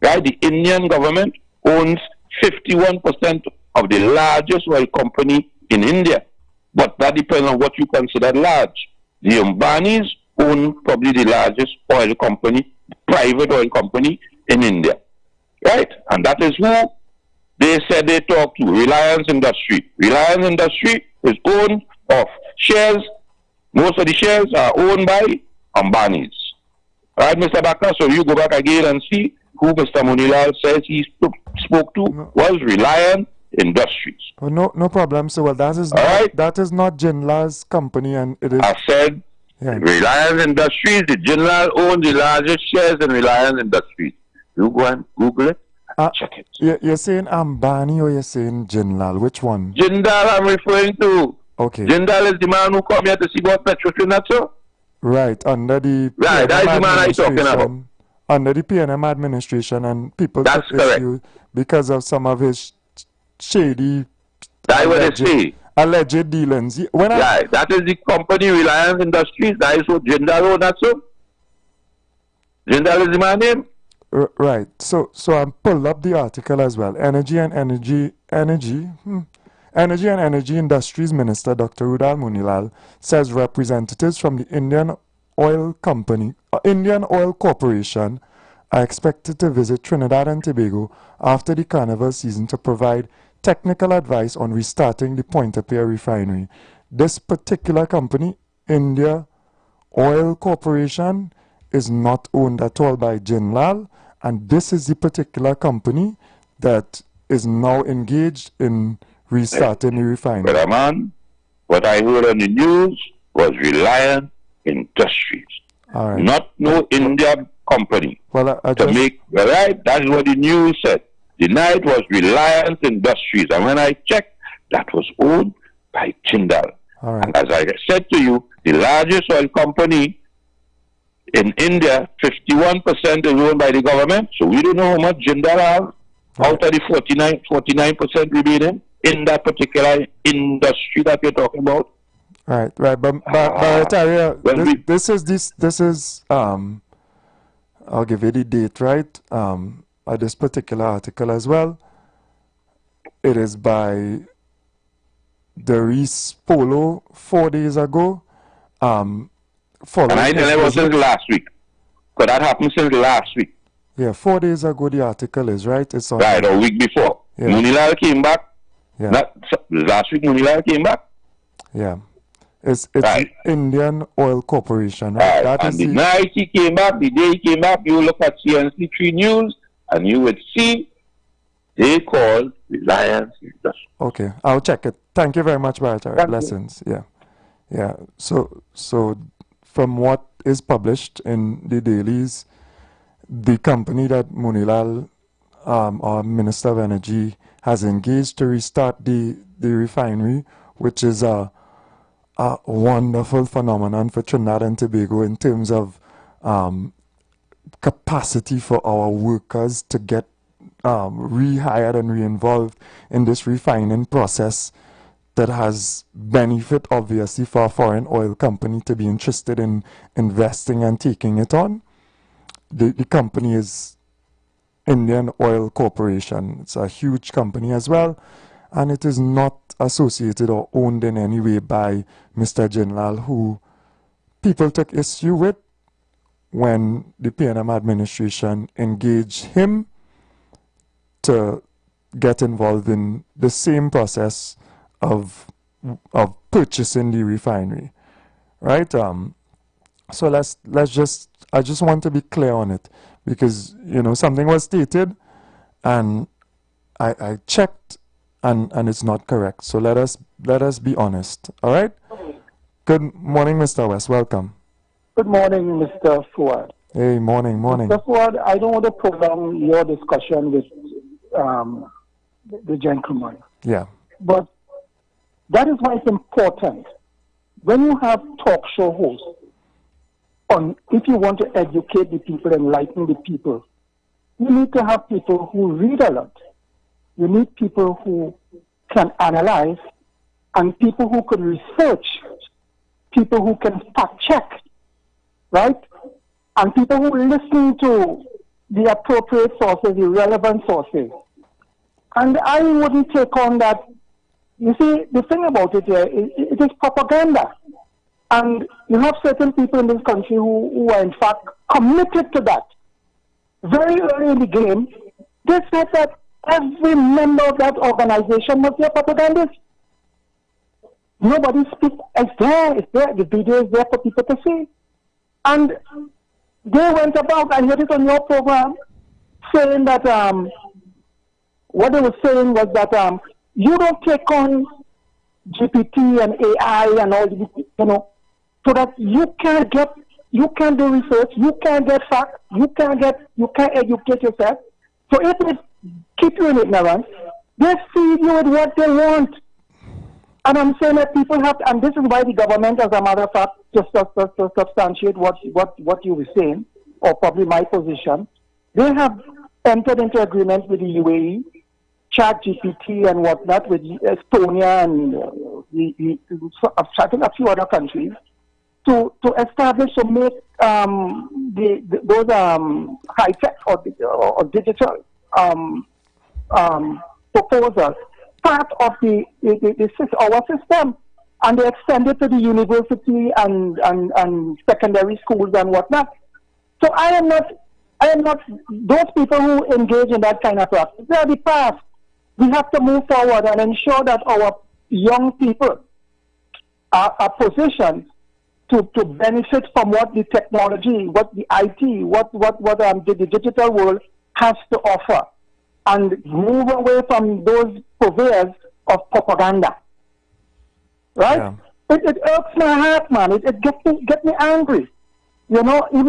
Right? The Indian government owns 51% of the largest oil company in India. But that depends on what you consider large. The Ambanis own probably the largest oil company, private oil company in India. Right? And that is who they said they talk to, Reliance Industry. Reliance Industry is owned of shares. Most of the shares are owned by Ambanis. Right, Mr. Baka? So you go back again and see who Mr. Munilal says he spoke to was Reliance Industries. Oh, no problem. So, well, that is not Jinla's company, and it is. I said Reliance Industries, the Jinlal owns the largest shares in Reliance Industries. You go and Google it. Check it. You're saying Ambani or you're saying Jinlal? Which one? Jindal I'm referring to. Okay. Jindal is the man who come here to see about Petrotrin, right, under the right, that's the man I'm talking about. Under the PNM administration, and people That's took correct. issue because of some of his shady alleged dealings. Right, that is the company Reliance Industries. That is what Jindal owns, that's so. Jindal is the man name. Right. So I pulled up the article as well. Energy and Energy Industries Minister Dr. Rudal Munilal says representatives from the Indian Oil Corporation are expected to visit Trinidad and Tobago after the carnival season to provide technical advice on restarting the Point-a-Pierre refinery. This particular company, India Oil Corporation, is not owned at all by Jinlal, and this is the particular company that is now engaged in restarting the refinery. But man, what I heard on the news was Reliance Industries, not no India company. Well, right, that's what the news said. The night was Reliance Industries, and when I checked, that was owned by Jindal. And as I said to you, the largest oil company in India, 51% is owned by the government. So we don't know how much Jindal have out of the 49% remaining in that particular industry that we're talking about. Right. But this is I'll give you the date, right? This particular article as well. It is by Darius Polo 4 days ago. And I tell you it was since last week. Because that happened since last week. Yeah, 4 days ago the article is, right? It's on right, a week before. Yeah. Munilal came back. Yeah. Last week Munilal came back. Yeah. It's right. the Indian Oil Corporation, right? That and is the night he came back, the day he came back, you look at CNC3 News and you would see they called Reliance Industries. Okay, I'll check it. Thank you very much, Barata. Blessings. Yeah. Yeah. So from what is published in the dailies, the company that Munilal, our Minister of Energy, has engaged to restart the refinery, which is a wonderful phenomenon for Trinidad and Tobago in terms of capacity for our workers to get rehired and re-involved in this refining process that has benefit, obviously, for a foreign oil company to be interested in investing and taking it on. The company is Indian Oil Corporation. It's a huge company as well, and it is not associated or owned in any way by Mr. Jinlal, who people took issue with when the PNM administration engaged him to get involved in the same process of purchasing the refinery, right? So I just want to be clear on it, because something was stated and I checked and it's not correct. So let us be honest. All right. Good morning, Mr. West. Welcome. Good morning, Mr. Fuad. Hey, morning. Mr. Fuad, I don't want to prolong your discussion with the gentleman. Yeah. But that is why it's important. When you have talk show hosts, if you want to educate the people, enlighten the people, you need to have people who read a lot. You need people who can analyze, and people who can research, people who can fact check, right? And people who listen to the appropriate sources, the relevant sources. And I wouldn't take on that. You see, the thing about it here, it is propaganda. And you have certain people in this country who are in fact committed to that. Very early in the game, they said that every member of that organization must be a propagandist. Nobody speaks. It's there. The video is there for people to see. And they went about, I heard it on your program, saying that what they were saying was that you don't take on GPT and AI and all this, so that you can't do research, you can't get facts, you can't educate yourself. So if they keep you in ignorance, they feed you with what they want. And I'm saying that people have to, and this is why the government, as a matter of fact, just to substantiate what you were saying, or probably my position, they have entered into agreements with the UAE, ChatGPT and whatnot, with Estonia and I think a few other countries, to establish or make those high-tech or digital proposals part of our system, and they extend it to the university and secondary schools and whatnot. So I am not those people who engage in that kind of practice. They are the past. We have to move forward and ensure that our young people are positioned to benefit from what the technology, what the IT, what the digital world has to offer, and move away from those purveyors of propaganda. Right? Yeah. It irks my heart, man. It gets me angry. Even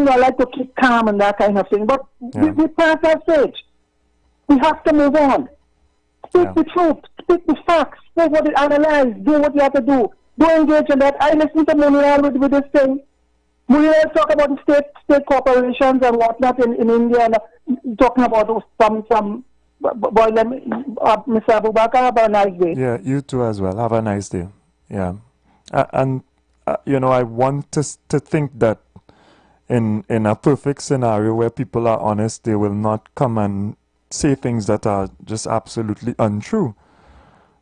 though I like to keep calm and that kind of thing, but we passed that stage. We have to move on. Speak the truth, speak the facts, say what you analyze, do what you have to do. Don't engage in that. I listen to Munial with this thing. Munial talk about the state corporations and whatnot in India, and talking about some boy, Mr. Abubakar, have a nice day. Yeah, you too as well. Have a nice day. Yeah. And I want to think that in a perfect scenario where people are honest, they will not come and say things that are just absolutely untrue.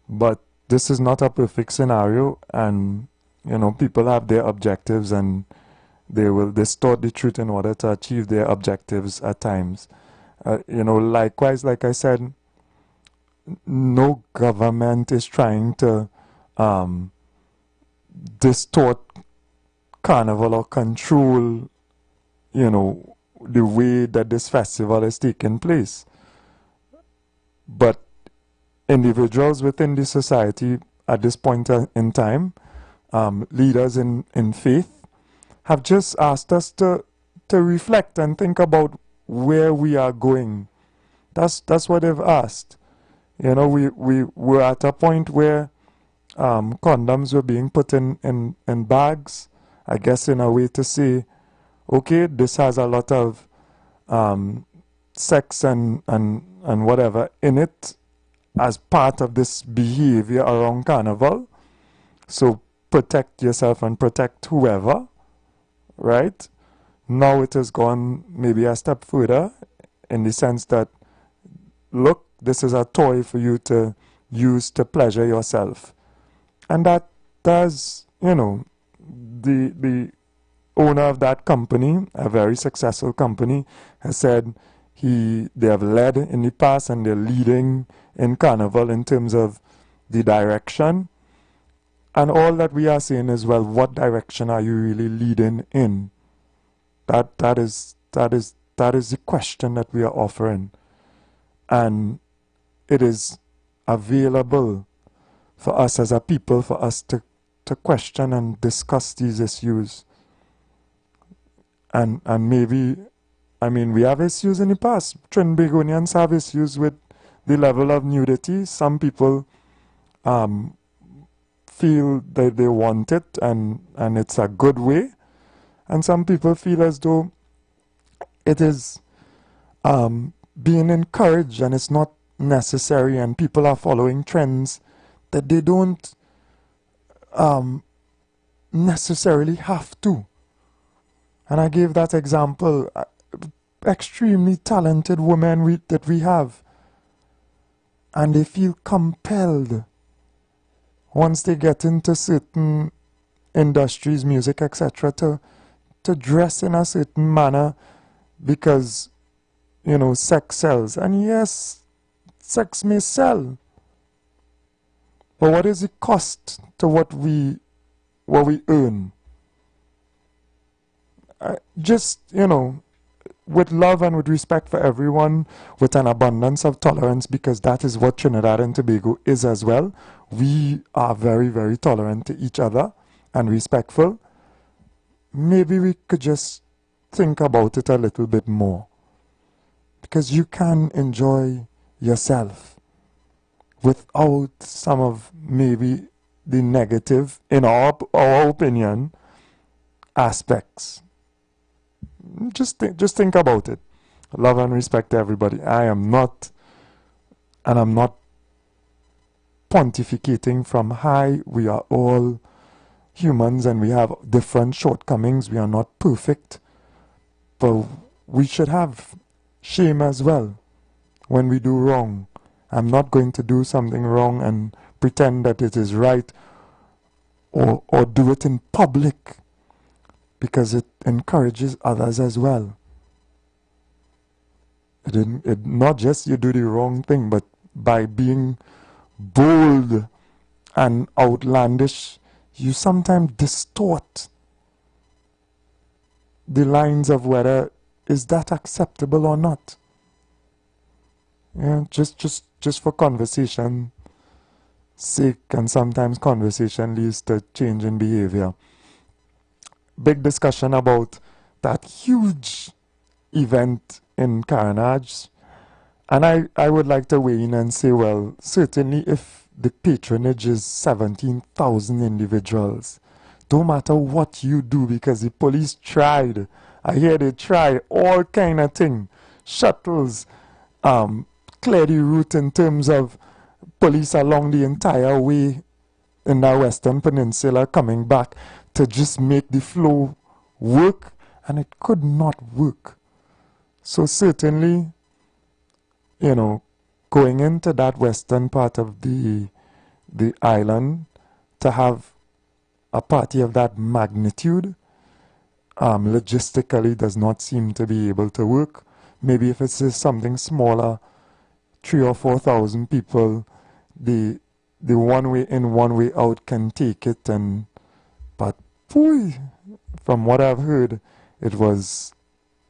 But this is not a perfect scenario, and people have their objectives, and they will distort the truth in order to achieve their objectives at times. Likewise, like I said, no government is trying to distort Carnival or control the way that this festival is taking place. But individuals within the society at this point in time, leaders in faith, have just asked us to reflect and think about where we are going. That's what they've asked. You know, we were at a point where condoms were being put in bags, I guess in a way to say, okay, this has a lot of sex and whatever in it as part of this behavior around carnival. So protect yourself and protect whoever, right? Now it has gone maybe a step further in the sense that, look, this is a toy for you to use to pleasure yourself. And that does, you know, the owner of that company, a very successful company, has said they have led in the past and they're leading in carnival in terms of the direction. And all that we are saying is, well, what direction are you really leading in? That is the question that we are offering. And it is available for us as a people, for us to question and discuss these issues. And maybe, I mean, we have issues in the past. Trinbagonians have issues with the level of nudity. Some people feel that they want it and it's a good way. And some people feel as though it is being encouraged and it's not necessary, and people are following trends that they don't necessarily have to. And I gave that example. Extremely talented women that we have, and they feel compelled once they get into certain industries, music, etc., to dress in a certain manner because, you know, sex sells. And yes, sex may sell, but what is the cost to what we earn? Just, you know, with love and with respect for everyone, with an abundance of tolerance, because that is what Trinidad and Tobago is as well. We are very, very tolerant to each other and respectful. Maybe we could just think about it a little bit more, because you can enjoy yourself without some of maybe the negative, in our opinion, aspects. Just think about it. Love and respect to everybody. I'm not pontificating from high. We are all humans and we have different shortcomings. We are not perfect, but we should have shame as well when we do wrong. I'm not going to do something wrong and pretend that it is right, or do it in public, because it encourages others as well. It not just you do the wrong thing, but by being bold and outlandish, you sometimes distort the lines of whether is that acceptable or not. Yeah, just for conversation sake, and sometimes conversation leads to change in behavior. Big discussion about that huge event in Carnage, and I would like to weigh in and say, well, certainly if the patronage is 17,000 individuals, don't matter what you do, because the police tried. I hear they try all kind of thing, shuttles, clear the route in terms of police along the entire way in the Western Peninsula coming back to just make the flow work, and it could not work. So certainly, you know, going into that western part of the island to have a party of that magnitude logistically does not seem to be able to work. Maybe if it's just something smaller, 3,000 or 4,000 people, the one way in, one way out can take it, but boy, from what I've heard, it was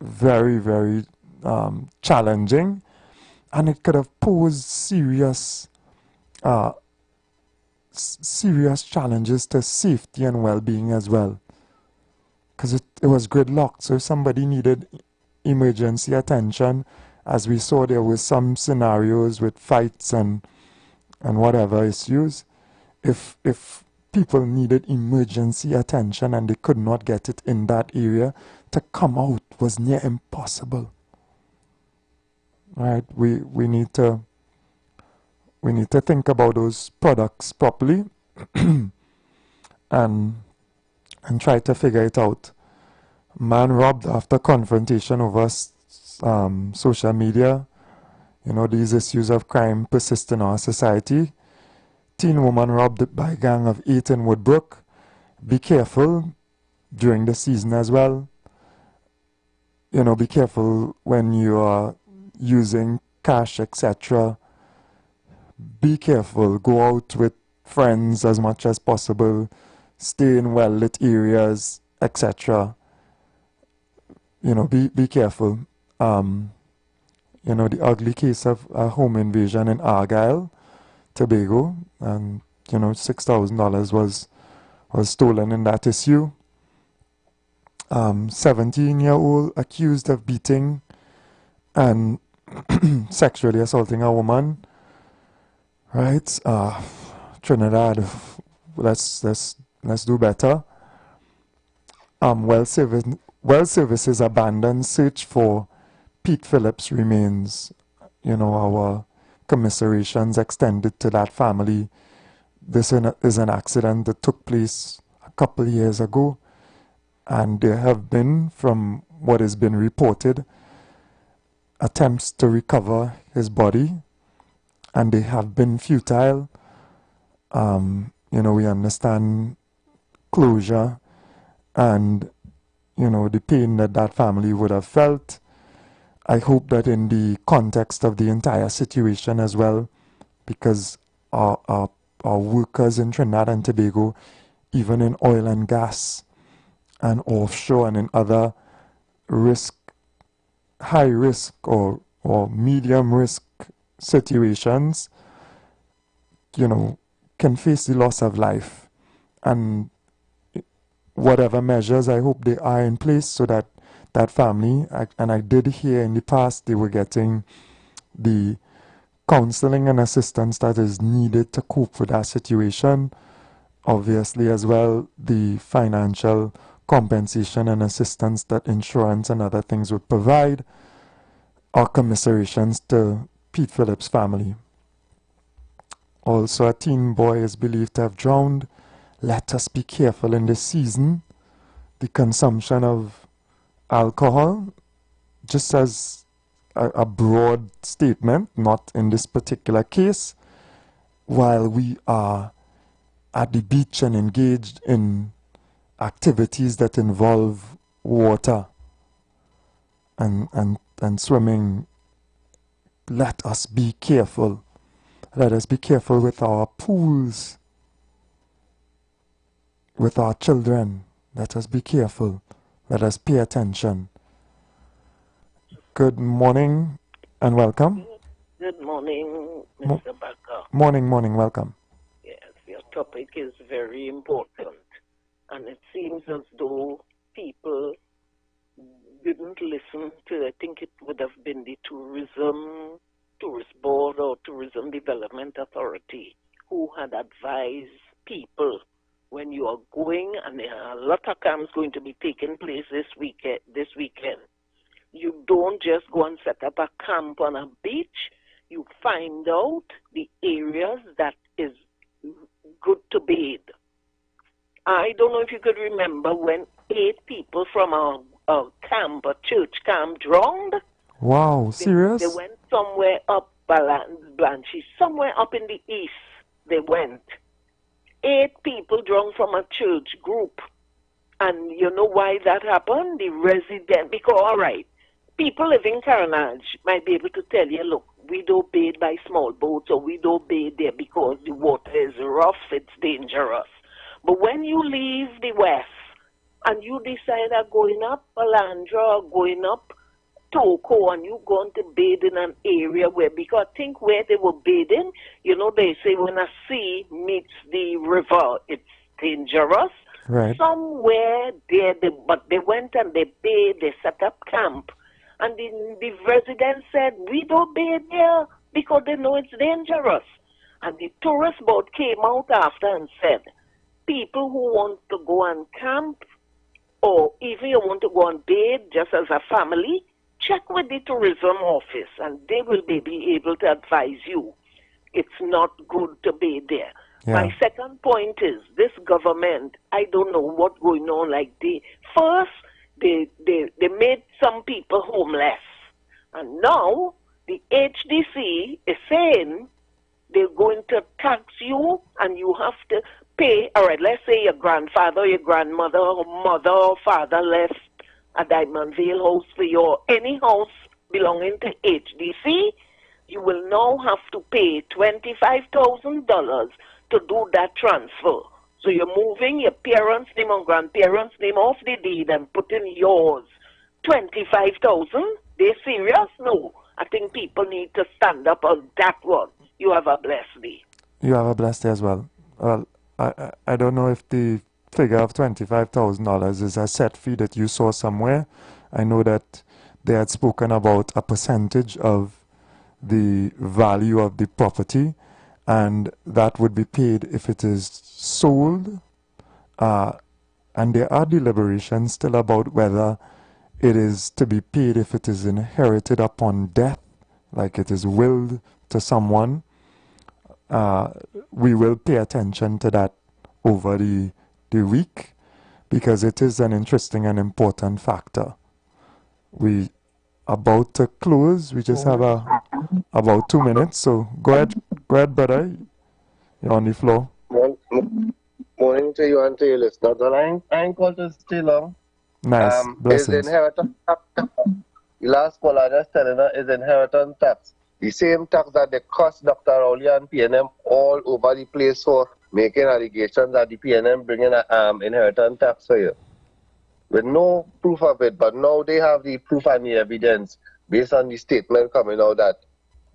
very, very challenging, and it could have posed serious challenges to safety and well-being as well, because it was gridlocked. So if somebody needed emergency attention, as we saw, there were some scenarios with fights and and whatever issues, if people needed emergency attention and they could not get it in that area, to come out was near impossible. Right? We need to think about those products properly and try to figure it out. Man robbed after confrontation over social media. You know, these issues of crime persist in our society. Teen woman robbed by gang of 8 in Woodbrook. Be careful during the season as well. You know, be careful when you are using cash, etc. Be careful. Go out with friends as much as possible. Stay in well-lit areas, etc. You know, be careful. You know, the ugly case of a home invasion in Argyle, Tobago, and, you know, $6,000 was stolen in that issue. 17-year-old accused of beating and sexually assaulting a woman. Right? Trinidad, let's do better. Well Services abandoned search for Pete Phillips' remains. You know, our commiserations extended to that family. This is an accident that took place a couple years ago, and there have been, from what has been reported, attempts to recover his body, and they have been futile. You know, we understand closure and, you know, the pain that family would have felt. I hope that in the context of the entire situation as well, because our workers in Trinidad and Tobago, even in oil and gas and offshore and in other high risk or medium risk situations, you know, can face the loss of life. And whatever measures, I hope they are in place so that that family, and I did hear in the past they were getting the counseling and assistance that is needed to cope with that situation. Obviously as well, the financial compensation and assistance that insurance and other things would provide. Our commiserations to Pete Phillips' family. Also, a teen boy is believed to have drowned. Let us be careful in this season. The consumption of alcohol, just as a broad statement, not in this particular case, while we are at the beach and engaged in activities that involve water and swimming, let us be careful. Let us be careful with our pools, with our children. Let us be careful. Let us pay attention. Good morning and welcome. Good morning, Mr. Baker. Morning, welcome. Yes, your topic is very important. And it seems as though people didn't listen to, I think it would have been the Tourist Board or Tourism Development Authority who had advised people when you are going, and there are a lot of camps going to be taking place this weekend. You don't just go and set up a camp on a beach. You find out the areas that is good to bathe. I don't know if you could remember when 8 people from a camp, a church camp, drowned. Wow, serious? They went somewhere up Blanchie, somewhere up in the east. They went. 8 people drowned from a church group. And you know why that happened? The resident, because, all right, people living in Caranage might be able to tell you, look, we don't bathe by small boats, or we don't bathe there because the water is rough, it's dangerous. But when you leave the west and you decide of going up Palandra or going up Toko and you going to bathe in an area where, because I think where they were bathing, you know, they say when a sea meets the river, it's dangerous. Right. Somewhere there, but they went and they bathed, they set up camp. And the residents said, we don't bathe there because they know it's dangerous. And the tourist board came out after and said, people who want to go and camp, or even you want to go and bathe just as a family, check with the tourism office and they will be able to advise you. It's not good to be there. Yeah. My second point is this government, I don't know what's going on. Like first they made some people homeless. And now the HDC is saying they're going to tax you and you have to pay. All right, let's say your grandfather, your grandmother, or mother or father left a Diamond Vale house for you, or any house belonging to HDC, you will now have to pay $25,000 to do that transfer. So you're moving your parents' name and grandparents' name off the deed and putting yours. 25,000? They serious? No. I think people need to stand up on that one. You have a blessed day. You have a blessed day as well. Well, I don't know if the figure of $25,000 is a set fee that you saw somewhere. I know that they had spoken about a percentage of the value of the property, and that would be paid if it is sold. And there are deliberations still about whether it is to be paid if it is inherited upon death, like it is willed to someone. We will pay attention to that over the week, because it is an interesting and important factor. We about to close. We just have about 2 minutes. So go ahead, brother. You're on the floor. Morning to you and to your listeners. Well, I ain't called to stay long. Nice. Blessings. Is inheritance tax. The last caller just telling her is inheritance tax. The same tax that they cost Dr. Rowley and PNM all over the place for making allegations that the PNM bringing an inheritance tax for you. With no proof of it, but now they have the proof and the evidence based on the statement coming out that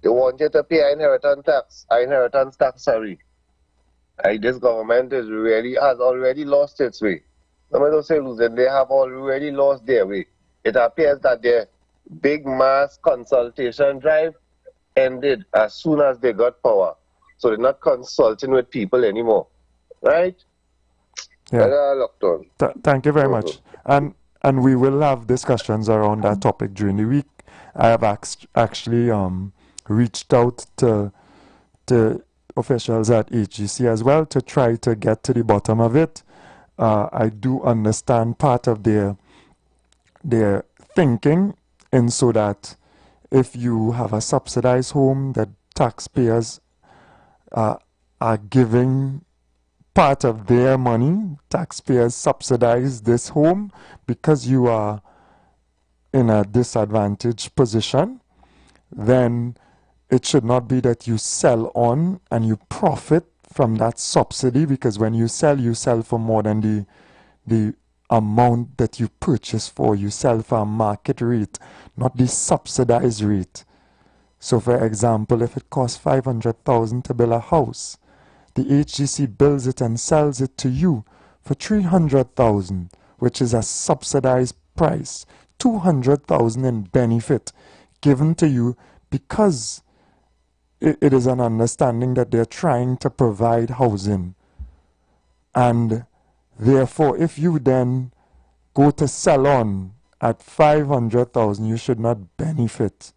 they want you to pay inheritance tax, sorry. This government has already lost its way. Let me not say losing, they have already lost their way. It appears that their big mass consultation drive ended as soon as they got power. So they're not consulting with people anymore. Right? Yeah. Thank you very much. And we will have discussions around that topic during the week. I have actually reached out to officials at HGC as well to try to get to the bottom of it. I do understand part of their thinking, and so that if you have a subsidized home, that taxpayers are giving part of their money. Taxpayers subsidize this home because you are in a disadvantaged position. Then it should not be that you sell on and you profit from that subsidy, because when you sell for more than the amount that you purchase for. You sell for a market rate, not the subsidized rate. So for example, if it costs $500,000 to build a house, the HGC builds it and sells it to you for $300,000, which is a subsidized price. $200,000 in benefit given to you because it is an understanding that they're trying to provide housing. And therefore, if you then go to sell on at $500,000, you should not benefit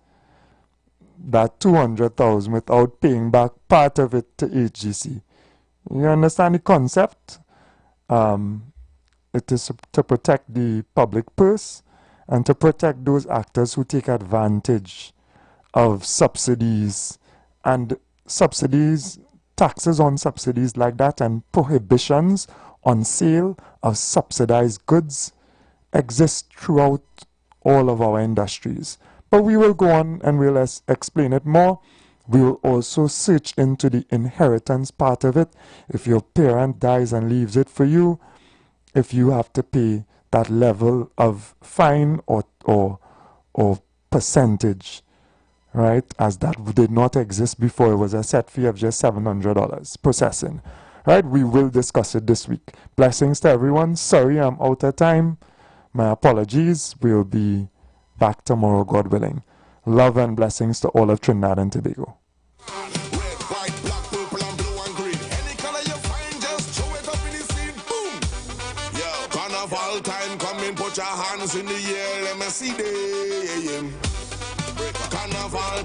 that $200,000 without paying back part of it to HGC. You understand the concept? It is to protect the public purse and to protect those actors who take advantage of subsidies and subsidies, taxes on subsidies like that, and prohibitions on sale of subsidized goods exist throughout all of our industries. But we will go on and we'll explain it more. We will also search into the inheritance part of it. If your parent dies and leaves it for you, if you have to pay that level of fine or percentage, right, as that did not exist before. It was a set fee of just $700 processing. Right, we will discuss it this week. Blessings to everyone. Sorry I'm out of time. My apologies. We'll be back tomorrow, God willing. Love and blessings to all of Trinidad and Tobago. Red, white, black, purple, Carnival time coming, put your hands in the air, let me see them. Carnival